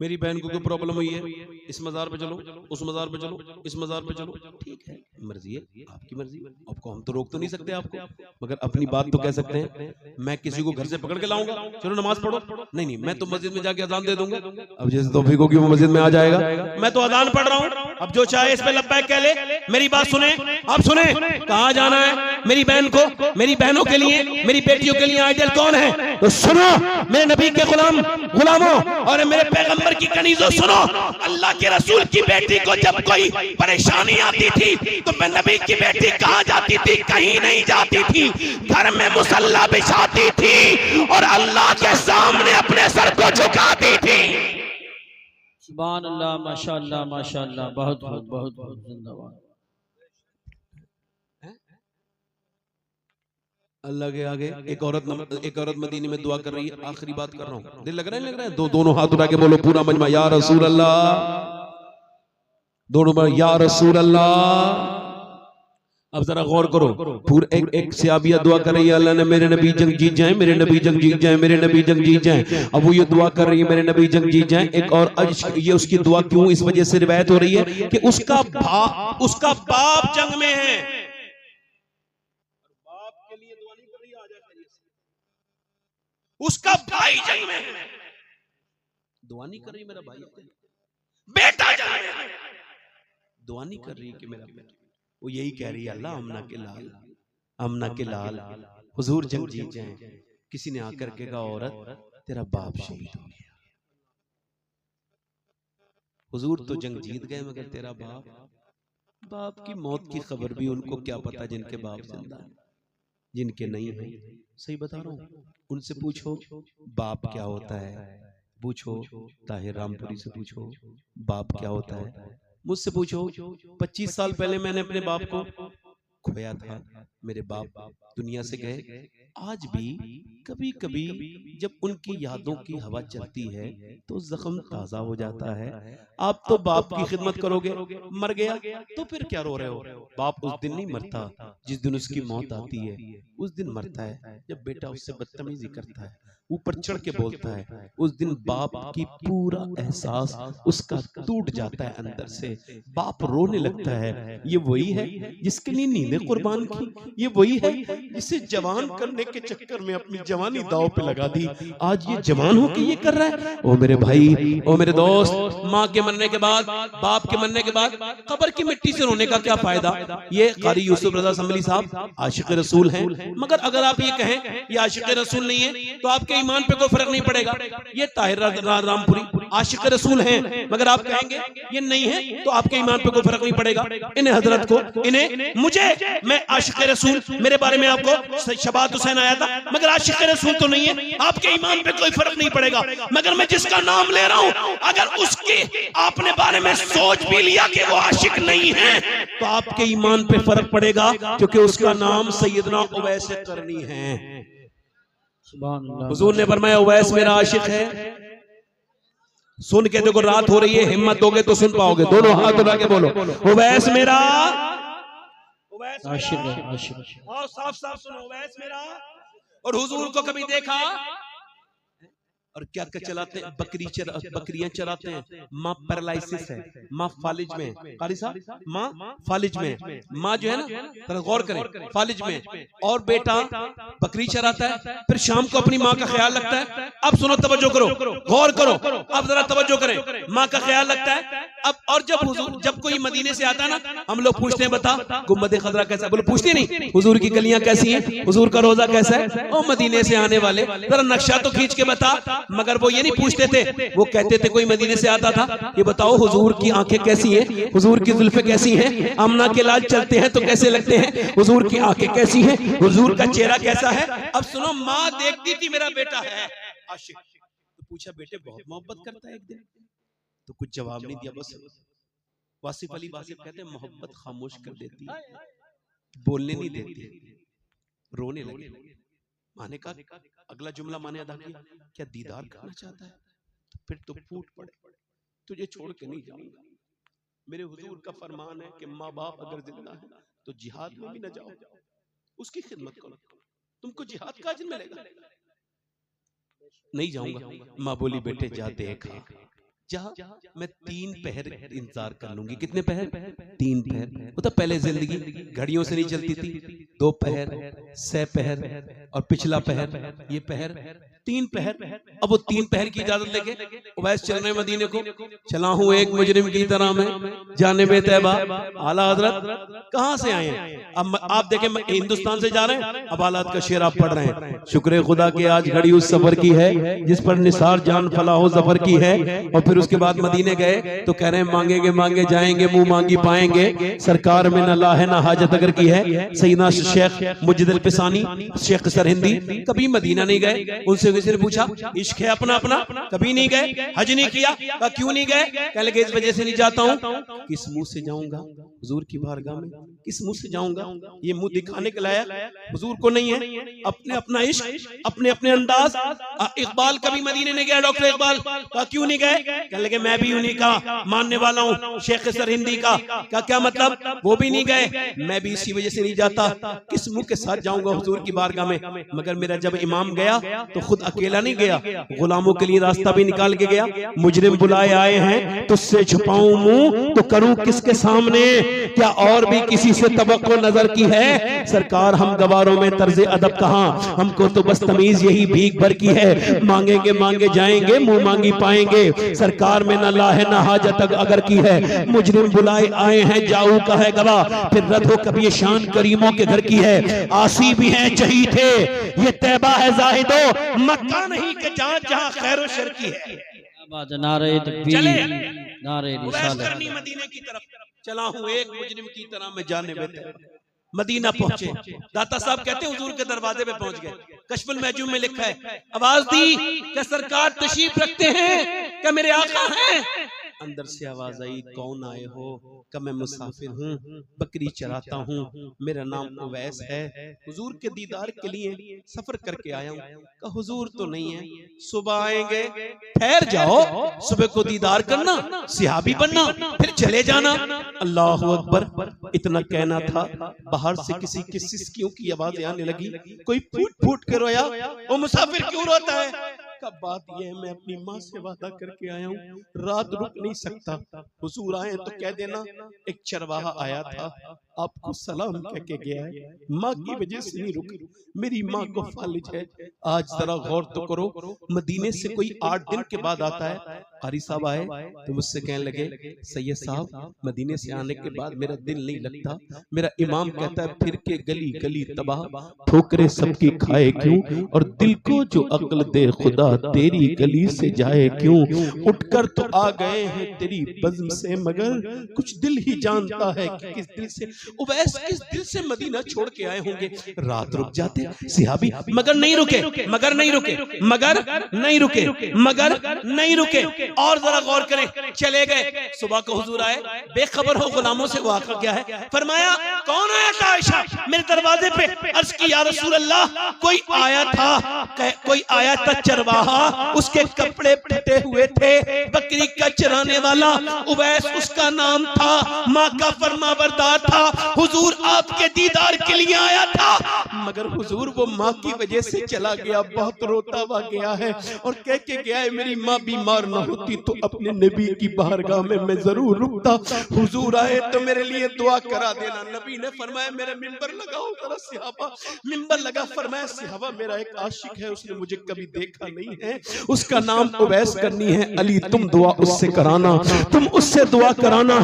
मेरी बहन को कोई प्रॉब्लम हुई है, इस मजार पे चलो, उस मजार पे चलो, इस मजार पे चलो, ठीक है, मर्जी है, आपकी मर्जी। आपको हम तो रोक तो नहीं सकते आपको, मगर अपनी बात तो कह सकते हैं। मैं किसी को घर से पकड़ के लाऊंगा, चलो नमाज पढ़ो, नहीं नहीं, मैं तो मस्जिद में जाके अजान दे दूंगा। अब जैसे तौफीक होगी वो मस्जिद में आ जाएगा, मैं तो अजान पढ़ रहा हूँ, अब जो चाहे इस पे लब्बैक कह ले। मेरी बात सुने, आप सुने, कहाँ जाना है मेरी बहन को, मेरी बहनों के लिए, मेरी बेटियों के लिए आइडियल कौन है? तो सुनो मेरे नबी के गुलामों और मेरे पैगंबर की कनीजों, सुनो, अल्लाह के रसूल की बेटी को जब कोई परेशानी आती थी तो मैं नबी की बेटी कहाँ जाती थी? कहीं नहीं जाती थी, घर में मुसल्ला बिछाती थी और अल्लाह के सामने अपने सर को झुकाती थी। सुभान अल्लाह, माशाअल्लाह माशाअल्लाह, बहुत बहुत बहुत बहुत जिंदाबाद। अल्लाह के आगे एक औरत मदीने में दुआ कर रही है। आखिरी बात कर रहा हूँ, दिल लग रहा है, लग रहा है? दोनों हाथ उठा के बोलो पूरा मजमा, या रसूल अल्लाह, दोनों बार या रसूल अल्लाह। अब जरा गौर करो, पूरे एक सहाबिया दुआ कर रही है, अल्लाह ने मेरे नबी जंग जीत जाए, मेरे नबी जंग जीत जाए, मेरे नबी जंग जीत जाए। अब वो ये दुआ कर रही है मेरे नबी जंग जीत जाए। एक और ये उसकी दुआ क्यों इस वजह से रिवायत हो रही है कि उसका बाप जंग में है, उसका भाई जंग में है, दुआ नहीं कर रही मेरा भाई, बेटा जंग में है, दुआ नहीं कर रही कि मेरा बेटा, वो यही कह रही है अल्लाह अमना के लाल, अमना के लाल हुजूर जंग जीत जाए। किसी ने आकर के कहा औरत तेरा बाप शहीद हो गया, हुजूर तो जंग जीत गए मगर तेरा बाप की मौत की खबर भी उनको क्या पता, जिनके बाप जिंदा है, जिनके नहीं है। सही बता रहा हूँ, उनसे पूछो बाप क्या होता है, पूछो ताहिर रामपुरी से पूछो बाप क्या होता है, मुझसे पूछो 25 साल पहले मैंने अपने बाप को खोया था, मेरे बाप दुनिया से गए। आज भी कभी कभी जब उनकी यादों की हवा चलती है तो जख्म ताजा हो जाता है। आप तो बाप की खिदमत करोगे, मर गया तो फिर क्या रो रहे हो? बाप उस दिन नहीं मरता जिस दिन उसकी मौत आती है, उस दिन मरता है जब बेटा उससे बदतमीजी करता है, ऊपर चढ़ के बोलता है, उस दिन बाप की पूरा एहसास उसका टूट जाता है अंदर से, बाप रोने लगता है। ये वही है जिसके लिए नींदें कुर्बान की, ये वही है जिसे जवान करने के चक्कर में अपनी जवानी दांव पे लगा दी, आज ये जवान होके ये कर रहा है। ओ मेरे भाई, ओ मेरे दोस्त, माँ के मरने के बाद, बाप के मरने के बाद कब्र की मिट्टी से रोने का क्या फायदा? ये कारी यूसुफ रजा संभली साहब आशिक रसूल हैं, मगर अगर आप ये कहें ये आशिक रसूल नहीं है तो आपके ईमान पे कोई फर्क नहीं पड़ेगा। ये ताहिर रामपुरी आशिक रसूल हैं, मगर आप कहेंगे ये नहीं है तो आपके ईमान पे कोई फर्क नहीं पड़ेगा। इन्हें हजरत को, इन्हें मुझे, मैं आशिक रसूल, मेरे बारे में आपको शबात हुसैन आया था, मगर आशिक रसूल तो नहीं है, आपके ईमान पे कोई फर्क नहीं पड़ेगा। मगर मैं जिसका नाम ले रहा हूं, अगर उसकी आपने बारे में सोच भी लिया कि वो आशिक नहीं है तो आपके ईमान पे फर्क पड़ेगा, क्योंकि उसका नाम सैयदना उवैस करनी है। हुजूर ने फरमाया उवैस मेरा आशिक है। सुन के देखो, रात हो रही है, हिम्मत दोगे तो सुन पाओगे। दोनों हाथ उठा के बोलो उवैस मेरा आशिक है, आशिक है। और साफ साफ सुनो, उवैस मेरा। और हुजूर को कभी देखा और क्या क्या चलाते हैं? बकरियां चलाते हैं। माँ पैरालिसिस है, माँ फालिज में, कारी साहब माँ फालिज में, माँ जो है ना, जरा गौर करें, फालिज में, और बेटा बकरी चराता है, फिर शाम को अपनी माँ का ख्याल रखता है। अब सुनो, तवज्जो करो, गौर करो, अब जरा तवज्जो करें, माँ का ख्याल रखता है। अब और जब कोई मदीने से आता है ना, हम लोग पूछते हैं बता गुम्बद खजरा कैसा है? बोलो पूछते नहीं, हुजूर की गलियां कैसी हैं, हुजूर का रोजा कैसा है? ओ मदीने से आने वाले जरा नक्शा तो खींच के बता। मगर वो ये नहीं पूछते थे, वो कहते थे कोई मदीने से आता था, ये बताओ हुजूर की आंखें कैसी हैं, हुजूर की जुल्फें कैसी हैं, आमना के लाल चलते हैं तो कैसे लगते हैं, हुजूर की आंखें कैसी हैं, हुजूर का चेहरा कैसा है। अब सुनो, माँ देखती थी मेरा बेटा है आशिक, तो पूछा बेटे बहुत मोहब्बत करता है? एक दिन तो कुछ जवाब नहीं दिया, बस वासिफ अली वासिफ कहते हैं मोहब्बत खामोश कर देती है, बोलने नहीं देती, रोने लगे। माने का अगला जुमला माने अदा किया, क्या दीदार करना चाहता है? तो फिर तो फूट पड़े, तुझे छोड़ के नहीं जाऊंगा। मेरे हुजूर का फरमान है कि माँ बाप अगर जिंदा है तो जिहाद में भी न जाओ, उसकी खिदमत करो, तुमको जिहाद का अजर मिलेगा। नहीं जाऊंगा। माँ बोली बेटे जा देख, जा मैं 3 पहर इंतजार कर लूंगी। कितने पहर? 3 पहर। वो तो पहले जिंदगी घड़ियों से नहीं चलती थी, 2 पहर, 6 पहर और पिछला पहर, ये पहर 3 पहर। अब वो 3 पहर की इजाजत लेके उवैस चल रहे मदीने को। चला हूं एक मुजरिम की तरह मैं जानिबे तैबा। आला हजरत कहां से आए हैं? अब आप देखें हिंदुस्तान से जा रहे हैं, अब हालात का शेर आप पढ़ रहे हैं। शुक्र खुदा की आज घड़ी उस सफर की है जिस पर निसार जान फलाहो जफर की है। और फिर उसके बाद मदीने गए तो कह रहे हैं मांगेंगे मांगे जाएंगे, मुंह मांगी पाएंगे, सरकार में न ला है ना हाजत अगर की है। सैयदना शेख मुजद्दिद पिसानी, शेख सरहिंदी कभी मदीना नहीं गए। उनसे किसी ने पूछा इश्क है अपना अपना, कभी नहीं गए। हज नहीं किया, कहा क्यों नहीं गए? कह लगे इस वजह से नहीं जाता हूं, किस मुंह से जाऊंगा हुजूर की बारगाह में, किस मुंह से जाऊंगा? ये मुंह दिखाने के लायक हुजूर को नहीं है। अपने अपना इश्क, अपने अपने अंदाज। इकबाल कभी मदीने नहीं गया, डॉक्टर इकबाल का क्यों नहीं गए? कह लगे मैं भी उन्हीं का मानने वाला हूँ, शेख सरहिंदी का। क्या मतलब? वो भी नहीं गए, मैं भी इसी वजह से नहीं जाता। किस मुंह के साथ जाऊंगा हुजूर की बारगाह में? मगर मेरा जब इमाम गया तो खुद अकेला नहीं गया, गुलामों के लिए रास्ता भी निकाल के गया। मुजरिम बुलाए आए हैं, तुझसे छुपाऊं मुंह तो करूं किसके सामने? क्या और भी किसी से तवक्को नजर की है? सरकार हम गवारों में तर्ज अदब कहां, हमको तो बस तमीज यही भीख भर की है। मांगेंगे मांगे जाएंगे, मुंह मांगी पाएंगे, सरकार में न ला है ना हाजत अगर की है। मुजरिम बुलाए आए हैं, जाऊ का है गवाह, फिर रद हो कभी शान करीमों के घर की है। आसी भी हैं चही थे, ये तैबा है जाहिदो, मक्का नहीं कि जहां जहां खैर शर की है। नारे तकबीर, नारे रिसालत। मदीने की तरफ चला हूं एक मुजरिम की तरह मैं जाने में। मदीना पहुंचे, दाता साहब कहते हैं हुजूर के दरवाजे पे पहुंच गए। कश्फुल महजूम में लिखा है, आवाज दी कि सरकार तशरीफ रखते हैं, क्या मेरे आका हैं? अंदर से आवाज आई, कौन आए हो? कि मैं मुसाफिर हूँ, बकरी चराता हूँ, मेरा नाम उवैस है, हुजूर के दीदार के लिए सफर करके आया हूँ। कि हुजूर तो नहीं है, सुबह आएंगे, ठहर जाओ, सुबह को दीदार करना, सिहाबी बनना, फिर चले जाना। अल्लाह अकबर। इतना कहना था, बाहर से किसी की सिसकियों की आवाजें आने लगी। कोई फूट फूट के रोया, वो मुसाफिर क्यों रोता है? का बात यह है, मैं अपनी माँ से वादा करके आया हूँ, रात रुक नहीं सकता। हुजूर आए तो कह देना एक चरवाहा आया था, आपको सलाम कह के गया है, माँ की वजह से नहीं रुकी, मेरी माँ को फालिज है। आज जरा गौर तो करो, मदीने से कोई 8 दिन के बाद आता है। कारी साहब आए तो मुझसे कहने लगे, सैयद साहब मदीने से आने के बाद मेरा दिल नहीं लगता। मेरा इमाम कहता है फिर के गली गली तबाह, ठोकरे सबकी खाए क्यों, और दिल को जो अक्ल दे खुदा तेरी गली से जाए क्यों। उठकर तो आ गए हैं तेरी बज़्म से, मगर कुछ दिल ही जानता है कि किस दिल से। उवैस किस दिल से मदीना छोड़ के आए होंगे? रात रुक जाते सिहाबी, मगर नहीं रुके, मगर नहीं रुके, मगर नहीं रुके, मगर नहीं रुके। और जरा गौर करें, चले गए। सुबह को हुजूर आए, बेखबर हो गुलामों से, वो आका क्या है? फरमाया कौन आया था? आयशा मेरे दरवाजे पे। अर्ज की या रसूल अल्लाह, कोई आया था, कोई आया था चरवाहा, उसके कपड़े फटे हुए थे, बकरी का चराने वाला उवैस उसका नाम था, माँ का फरमाबरदार था। हुजूर आपके दीदार के लिए आया था, मगर हुजूर वो माँ की वजह से चला गया, बहुत रोता हुआ गया है और कह के गया है मेरी माँ बीमार न होती तो अपने नबी की बारगाह में मैं जरूर रुकता। हुजूर आए तो मेरे लिए दुआ करा देना। नबी ने फरमाया मेरा मिंबर लगाओ जरा सिहाबा। मिंबर लगा, फरमाया सिहाबा मेरा एक आशिक है, उसने मुझे कभी देखा नहीं है, उसका नाम उवैस करनी है। अली तुम दुआ उससे कराना, तुम उससे दुआ कराना,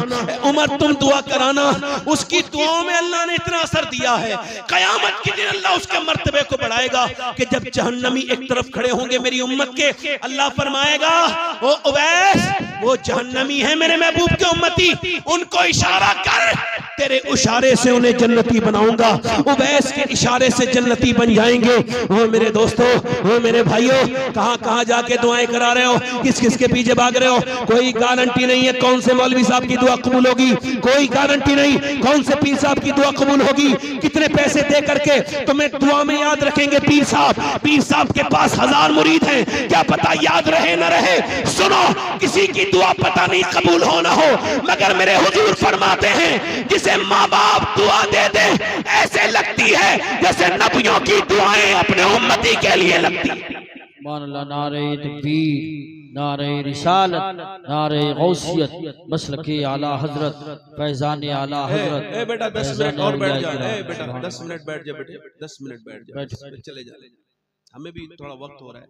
उमर तुम दुआ कराना। उसकी दुआओं में अल्लाह ने इतना असर दिया है, कयामत के दिन अल्लाह उसके मर्तबे को बढ़ाएगा कि जब जहन्नमी एक तरफ खड़े होंगे मेरी उम्मत के, अल्लाह फरमाएगा वो उवैस वो जहन्नमी है मेरे महबूब के उम्मती, उनको इशारा कर, तेरे इशारे से उन्हें जन्नती बनाऊंगा। उवैस के इशारे से जन्नती बन जाएंगे। ओ मेरे दोस्तों, ओ मेरे भाइयों, कहां कहां जाके दुआएं करा रहे हो, किस किस के पीछे भाग रहे हो? कोई गारंटी नहीं है कौन से मौलवी साहब की दुआ कबूल होगी, कोई गारंटी नहीं कौन से पीर साहब की दुआ कबूल होगी। कितने पैसे दे करके तुम्हें दुआ में याद रखेंगे पीर साहब के पास 1000 मुरीद हैं, क्या पता याद रहे न रहे। सुनो, किसी की दुआ पता नहीं कबूल हो ना हो, मगर मेरे हुजूर फरमाते हैं जिसे माँ बाप दुआ दे दे ऐसे लगती है जैसे नबियों की दुआएं अपने उम्मती के लिए लगती है। सुभान अल्लाह। नारे तकबीर, नारे रिसालत, नारे गौसियत, मसलके आला हजरत, फैजान आला हजरत। बेटा 10 मिनट और बैठ जा। बेटा 10 मिनट बैठ जा बेटे, 10 मिनट बैठ जा, चले जा। हमें भी थोड़ा वक्त हो रहा है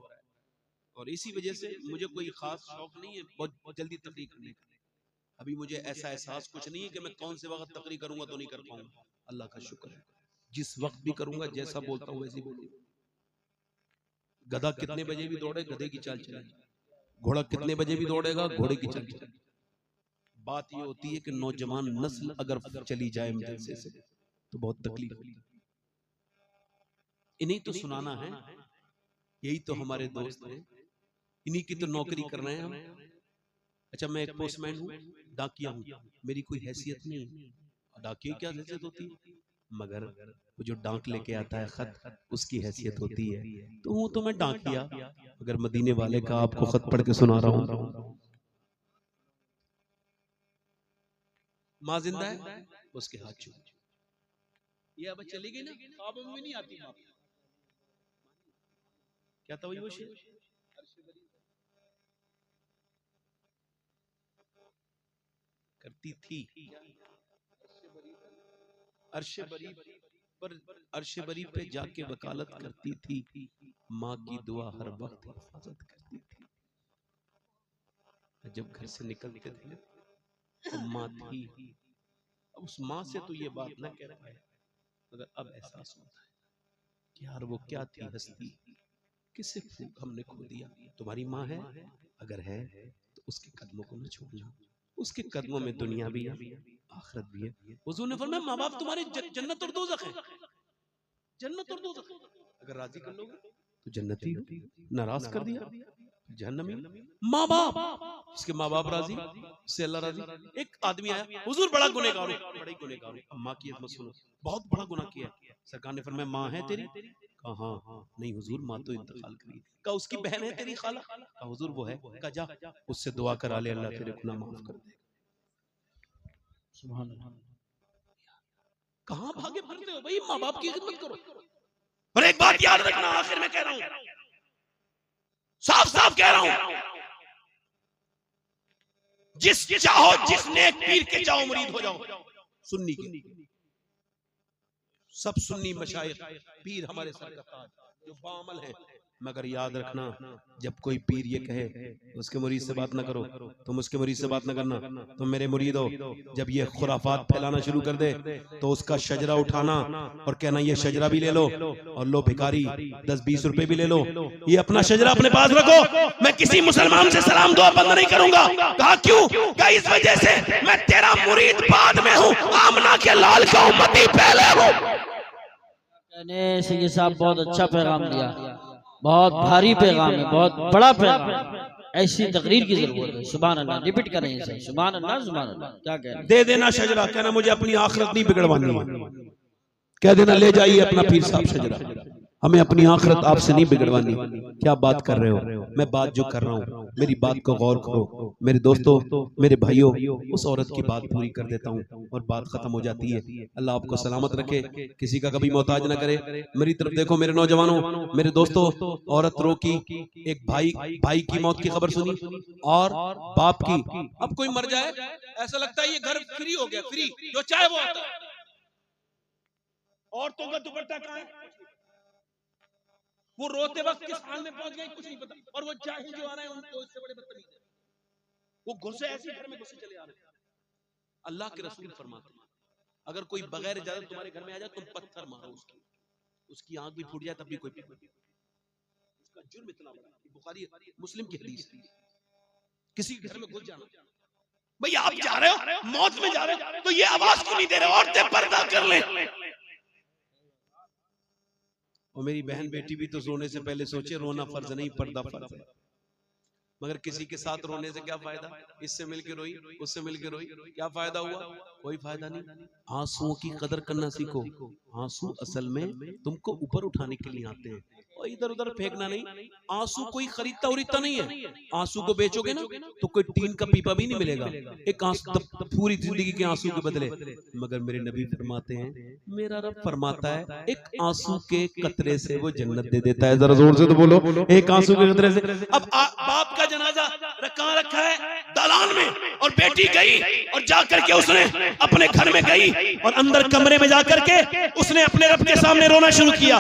और इसी वजह से मुझे कोई खास शौक नहीं है बहुत जल्दी तकरीर करने का। अभी मुझे ऐसा एहसास कुछ नहीं है कि मैं कौन से वक्त तकरीर करूंगा तो नहीं कर पाऊंगा। अल्लाह का शुक्र है, जिस वक्त भी करूंगा जैसा बोलता हूँ वैसे बोलूंगा। गधा कितने बजे भी दौड़े गधे की चाल चले, घोड़ा कितने बजे भी दौड़ेगा घोड़े की चाल चले। बात ये होती है कि नौजवान नस्ल अगर चली जाए मदरसे से तो बहुत तकलीफ होती है। इन्हीं तो सुनाना है, यही तो हमारे दोस्त हैं, इन्हीं की तो नौकरी कर रहे हैं हम। अच्छा मैं एक पोस्टमैन हूँ, डाकिया हूँ, मेरी कोई हैसियत नहीं है। डाकिया की क्या हैसियत होती है, मगर वो जो डाक लेके आता है खत, उसकी हैसियत होती है। तो हूँ तो मैं डाकिया, अगर मदीने वाले का आपको खत पढ़ के सुना रहा हूँ। माँ जिंदा है, उसके हाथ छू। ये अब चली गई ना, ख्वाब में नहीं आती माँ। क्या था वही वो शेर, करती थी अर्श बरी पर, अर्श बरी पे जाके वकालत करती थी, माँ की दुआ हर वक्त हिफाजत करती थी। जब घर से निकलते थे तो माँ थी। अब उस माँ से तो ये बात ना कह पाए, मगर अब एहसास होता है कि यार वो क्या थी हस्ती, किसे हमने खो दिया। तुम्हारी माँ है, अगर है तो उसके कदमों को न छोड़ना, उसके कदमों में दुनिया भी है आखिरत भी है। हुजूर ने फरमाया माँ बाप तुम्हारे जन्नत और दोज़ख है, जन्नत और दोज़ख। अगर राजी कर लोगे तो जन्नती हो, नाराज कर दिया जहन्नमी। माँ बाप, इसके माँ बाप राजी, इससे अल्लाह राजी। एक आदमी आया, हुजूर बड़ा गुनहगार हूं, बड़ा ही गुनहगार हूं। माँ की मत सुनो, बहुत बड़ा गुनाह किया। सरकार ने फरमाया माँ है तेरी? कहा हाँ। नहीं हुजूर माँ तो इंतकाल करी। कहा उसकी बहन है तेरी खाला? कहा हुजूर वो है। कहा जा उससे दुआ करा ले, अल्लाह तेरे गुनाह माफ कर दे। सुभान अल्लाह। कहां भागे फिरते हो भाई, माँ बाप की खिदमत करो। और एक बात याद रखना, आखिर में कह रहा हूं, साफ साफ कह रहा हूं, जिस चाहो जिसने पीर के चाहो मुरीद हो जाओ, सुन्नी के सब सुन्नी मशाइख पीर हमारे सर का ताज जो बामल है। मगर याद रखना, जब कोई पीर ये कहे उसके मुरीद से बात ना करो, तुम उसके मुरीद से बात ना करना, तुम मेरे मुरीद हो। जब ये खुराफात फैलाना शुरू कर दे तो उसका शजरा उठाना और कहना ये शजरा भी ले लो, और लो भिखारी 10-20 रुपए भी ले लो, ये अपना शजरा अपने पास रखो, मैं किसी मुसलमान से सलाम दुआ बंद नहीं करूंगा। कहा क्यों? कहा इस वजह से मैं तेरा मुरीद बाद में हूँ, आमना के लाल का उम्मती पहले हूँ। कहने से ये साहब बहुत अच्छा पैगाम दिया, बहुत भारी पैगाम है, बहुत बड़ा पैगाम है। ऐसी तकरीर की जरूरत है। सुभान अल्लाह, रिपीट करें इसे, सुभान अल्लाह सुभान अल्लाह। क्या कह रहे हैं? दे देना शजरा, कहना मुझे अपनी आखिरत नहीं बिगड़वानी है। कह देना ले जाइए अपना पीर साहब शजरा, हमें अपनी आखिरत आपसे नहीं बिगड़वानी। क्या बात कर रहे हो? मैं बात जो कर रहा हूँ, मेरी बात को गौर करो मेरे दोस्तों, मेरे भाइयों। उस औरत की बात पूरी कर देता हूँ और बात खत्म हो जाती है। अल्लाह आपको सलामत रखे, किसी का कभी मोहताज ना करे। मेरी तरफ देखो मेरे नौजवानों, मेरे दोस्तों, औरत रो की, एक भाई की मौत की खबर सुनी और बाप की। अब कोई मर जाए ऐसा लगता है ये घर फ्री हो गया, फ्री जो चाहे वो आता है। औरतों का दुपट्टा कहाँ है? वो रोते वक्त किस हाल में पहुंच गए कुछ नहीं पता, और वो जाहिल जो आ रहे हैं उनको इससे बड़े बदतमीज है। वो घुसे ऐसे घर में घुसे चले आ रहे हैं। अल्लाह के रसूल फरमाते हैं अगर कोई बगैर इजाजत तुम्हारे घर में आ जाए तुम पत्थर मारो उसकी आंख भी फूट जाए तब भी कोई उसका जुर्म इतना बड़ा। बुखारी मुस्लिम की हदीस, किसी घर में घुस जाना। भैया आप जा रहे हो मौत में जा रहे हो तो ये आवाज क्यों नहीं दे रहे? औरतें पर्दा कर लें। और मेरी बहन बेटी भी तो सोने से पहले सोचे रोना फर्ज नहीं पर्दा फर्ज है। मगर किसी के साथ रोने से क्या फायदा? इससे मिलके रोई, उससे मिलके रोई, क्या फायदा हुआ? कोई फायदा नहीं। आंसुओं की कदर करना सीखो। आंसू असल में तुमको ऊपर उठाने के लिए आते हैं, और इधर उधर फेंकना नहीं। आंसू कोई खरीदता उरीदता नहीं है। आंसू को बेचोगे ना तो कोई टीन का पीपा भी नहीं मिलेगा, एक आंसू पूरी जिंदगी के आंसू के बदले। मगर मेरे नबी फरमाते हैं, मेरा रब फरमाता है एक आंसू के कतरे से वो जन्नत दे देता है। जरा जोर से तो बोलो, एक आंसू के कतरे से। अब बाप का जनाजा कहाँ रखा है? दालान में, और बेटी गई और जाकर के उसने अपने घर में गई और अंदर कमरे में जाकर के उसने अपने रब के सामने रोना शुरू किया।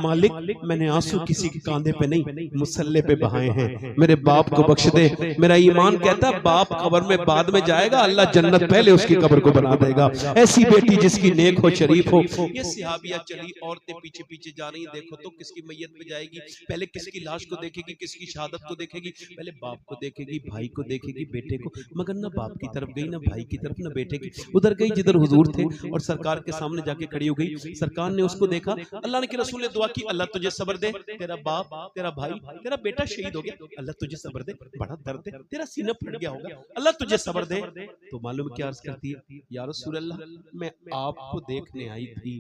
मालिक, मैंने आंसू किसी के कांधे पे नहीं, मुसल्ले पे बहाए हैं, मेरे बाप को बख्श दे। मेरा ईमान कहता है बाप कब्र में बाद में जाएगा, अल्लाह जन्नत पहले उसकी कब्र को बना देगा। ऐसी बेटी जिसकी नेक हो, शरीफ हो। ये सिहाबिया चली, औरतें पीछे पीछे जा रही, देखो तो किसकी मैयत पे जाएगी, पहले किसकी लाश को देखेगी, किसकी शहादत को देखेगी, पहले बाप को देखेगी, भाई को देखेगी, बेटे को। मगर ना बाप की तरफ गई, ना भाई की तरफ, ना बेटे की। उधर गई जिधर हुजूर थे और सरकार के सामने जाके खड़ी हो गई। सरकार ने उसको देखा, अल्लाह के रसूल ने दुआ की, अल्लाह तुझे सब्र दे, तेरा बाप, तेरा भाई, तेरा बेटा शहीद हो गया, अल्लाह तुझे सब्र दे, बड़ा दर्द है, तेरा सीना फट गया होगा, अल्लाह तुझे सब्र दे। तो मालूम क्या अर्ज करती है, या रसूल अल्लाह, मैं आपको देखने आई थी,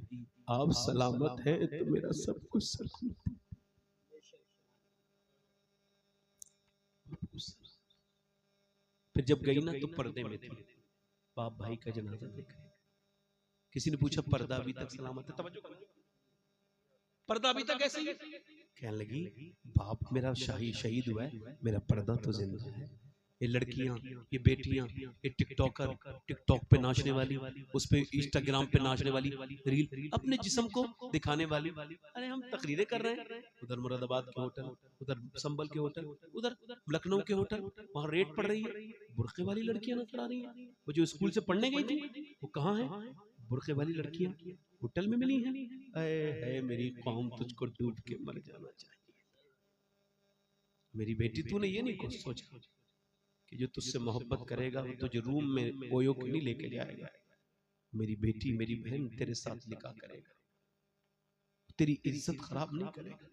आप सलामत है तो मेरा सब कुछ सलामत। फिर जब गई ना तो पर्दे में थी, बाप भाई का जनाजा देख रहे। किसी ने पूछा पर्दा अभी तक सलामत है? तवज्जो करो, पर्दा अभी तक ऐसे ही? कहने लगी, बाप मेरा शहीद हुआ है, मेरा पर्दा तो जिंदा है। ये लड़कियां, ये बेटियां, ये टिकटॉकर, टिकटॉक पे नाचने वाली, उस पे इंस्टाग्राम पे नाचने वाली, रील अपने जिस्म को दिखाने वाली। अरे हम तकरीरें कर रहे हैं, उधर मुरादाबाद के होटल, उधर संबल के होटल, उधर लखनऊ के होटल, वहां रेट पड़ रही है, बुर्के वाली लड़कियां नजर आ रही हैं। वो जो स्कूल से पढ़ने गई थी वो कहाँ है? बुर्के वाली लड़कियां होटल में मिली हैं। ऐ मेरी कौम, तुझको डूब के मर जाना चाहिए। मेरी बेटी, तूने ये नहीं कुछ सोचा कि जो तुझसे मोहब्बत करेगा वो तुझे रूम में ओयो के नहीं लेके जाएगा। मेरी बेटी, मेरी बहन तेरे साथ निकाह करेगा, तेरी इज्जत खराब नहीं करेगा।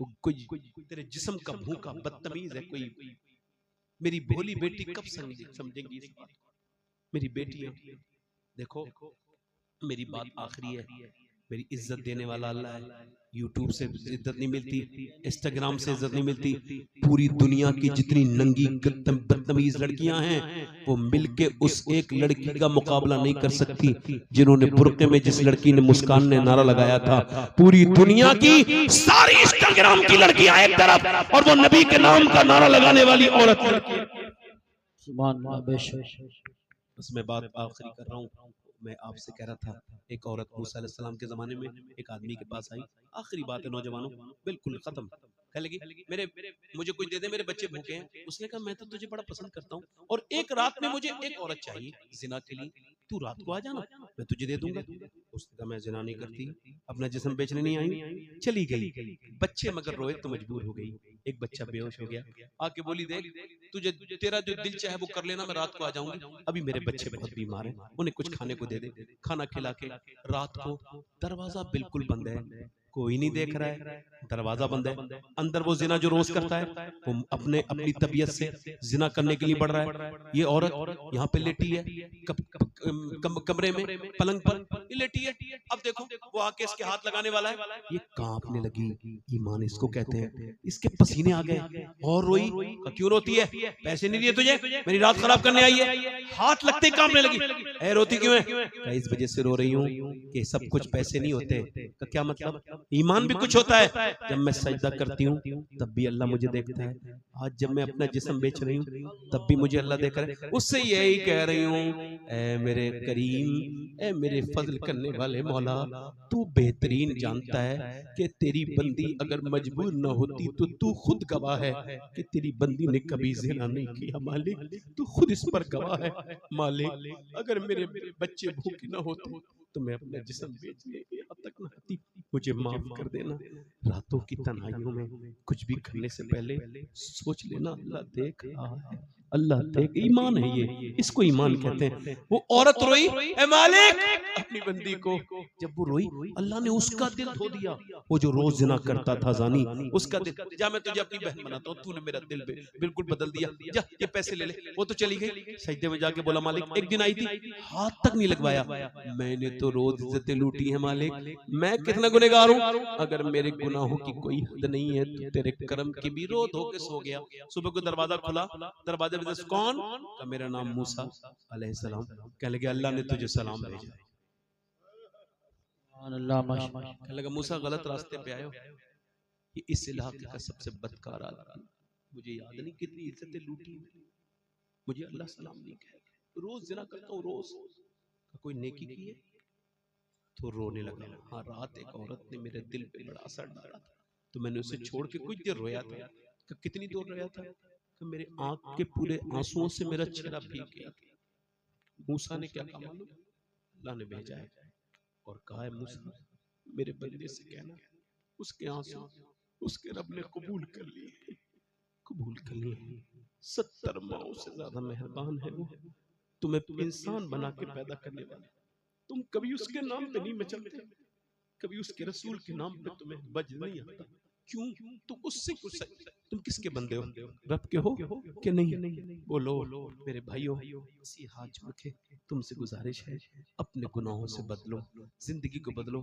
वो कोई तेरे जिस्म का भूखा बदतमीज है कोई। मेरी भोली बेटी कब समझेंगी इस बात को? मेरी बेटियां देखो, मेरी बात आखिरी है, मेरी इज्जत देने वाला अल्लाह है। यूट्यूब से इज्जत नहीं मिलती, इंस्टाग्राम से इज्जत नहीं मिलती। पूरी दुनिया की जितनी नंगी बदतमीज लड़कियां हैं वो मिलके उस एक लड़की का मुकाबला नहीं कर सकती जिन्होंने बुर्के में, जिस लड़की ने, मुस्कान ने नारा लगाया था, पूरी दुनिया की सारी इंस्टाग्राम की लड़कियां एक तरफ और वो नबी के नाम का नारा लगाने वाली औरत। सुभान अल्लाह, बेशक। बस मैं बात आखिरी कर रहा हूँ। मैं आपसे कह रहा था, एक औरत मूसा अलैहिस्सलाम के जमाने में एक आदमी के पास आई। आखिरी बात है नौजवानों, बिल्कुल खत्म। कह लगी, मुझे कुछ दे दे, मेरे बच्चे भूखे हैं। उसने कहा, मैं तो तुझे बड़ा पसंद करता हूँ और एक रात में मुझे एक औरत चाहिए जिना के लिए, तू रात को आ जाना, मैं तुझे दे दूंगा। उसने कहा, मैं जिना नहीं करती, अपना जिस्म बेचने नहीं आई। चली गई, बच्चे मगर रोए तो मजबूर हो गई। एक बच्चा बेहोश हो गया, आके बोली, देख तुझे तेरा जो दिल चाहे वो कर लेना, मैं रात को आ जाऊंगी, अभी मेरे बच्चे बहुत बीमार हैं, उन्हें कुछ खाने को दे दे। खाना खिला के रात को, दरवाजा बिल्कुल बंद है, कोई नहीं देख रहा है, दरवाजा बंद है। अंदर वो जिना जो रोज करता है वो अपनी तबीयत से जिना करने के लिए बढ़ रहा है। ये औरत यहाँ पे लेटी है, कमरे में पलंग पर लेटी है। अब देखो वो आके इसके हाथ लगाने वाला है, ये कांपने लगी। ईमान इसको कहते हैं। इसके पसीने आ गए और रोई। क्यों रोती है? पैसे नहीं दिए तुझे, मेरी रात खराब करने आई है। हाथ लगते ही कांपने लगी। ऐ रोती क्यों है? इस वजह से रो रही हूँ कि सब कुछ पैसे नहीं होते। का क्या मतलब? ईमान भी कुछ होता है। जब मैं सजदा करती हूँ तब भी अल्लाह मुझे देखता है। आज जब मैं अपना जिस्म बेच रही हूँ तब भी मुझे अल्लाह देख रहा है। उससे यही कह रही हूँ, ऐ मेरे करीम, ऐ मेरे फजल करने वाले मौला, तू बेहतरीन जानता है कि तेरी बंदी अगर मजबूर न होती तो तू खुद गवाह है कि तेरी बंदी ने कभी ज़िना नहीं किया। मालिक तू खुद इस पर गवाह है। मालिक अगर मेरे बच्चे भूखे न होते तो मैं अपना जिस्म बेचने यहाँ तक न आती। मुझे माफ कर देना। रातों की तन्हाइयों में कुछ भी करने से पहले सोच लेना, अल्लाह देख रहा है, अल्लाह देख। ईमान है ये, इसको ईमान कहते हैं। वो औरत रोई, ए मालिक अपनी बंदी को जब वो रोई अल्लाह ने उसका दिल धो दिया। वो जो रोज जिना करता था जानी, उसका दिल, जा मैं तुझे अपनी बहन बनाता हूँ, तूने मेरा दिल बिल्कुल बदल दिया, जा ये पैसे ले ले। वो तो चली गई, सजदे में जाके बोला मालिक एक दिन आई थी, हाथ तक नहीं लगवाया, मैंने तो रोज इज्जतें लूटी है मालिक, मैं कितना गुनहगार हूँ, अगर मेरे गुनाहों की कोई हद नहीं है तो तेरे करम की भी रो धो के सो गया। सुबह को दरवाजा खुला, दरवाजे में से कौन? मेरा नाम मूसा अलैहिस्सलाम। कहने लगे अल्लाह ने तुझे सलाम भेजा। कहने लगा मूसा गलत रास्ते पे आए हो, ये इस इलाके का सबसे बदकार आदमी, मुझे याद नहीं कितनी इज्जतें लूटी, मुझे अल्लाह सलाम नहीं कहे, रोज जिना करता हूँ, रोज कोई नेकी की है? तो रोने लगा। हाँ, रात एक औरत ने मेरे दिल पे बड़ा असर डाला था, तो मैंने उसे छोड़ के कुछ देर रोया था। कितनी देर रोया था? मेरे आंख के पूरे आंसुओं से मेरा चेहरा भीग गया। मूसा ने क्या कहा मालूम? अल्लाह ने भेजा है और कहा है मूसा मेरे बंदे से कहना उसके आंसू उसके रब ने कबूल कर लिए, कबूल कर लिए। 70 माओं से ज्यादा मेहरबान है वो, तुम्हें इंसान बना के पैदा करने वाला। तुम कभी उसके नाम पे नहीं मचलते, कभी उसके रसूल के नाम पे तुम्हें बज नहीं आता। क्यों? तुम उससे कुछ, तुम किसके बंदे हो? रब के हो कि नहीं? बोलो मेरे भाइयों, इसी हाथ जोड़ के तुमसे गुजारिश है, अपने गुनाहों से बदलो, जिंदगी को बदलो।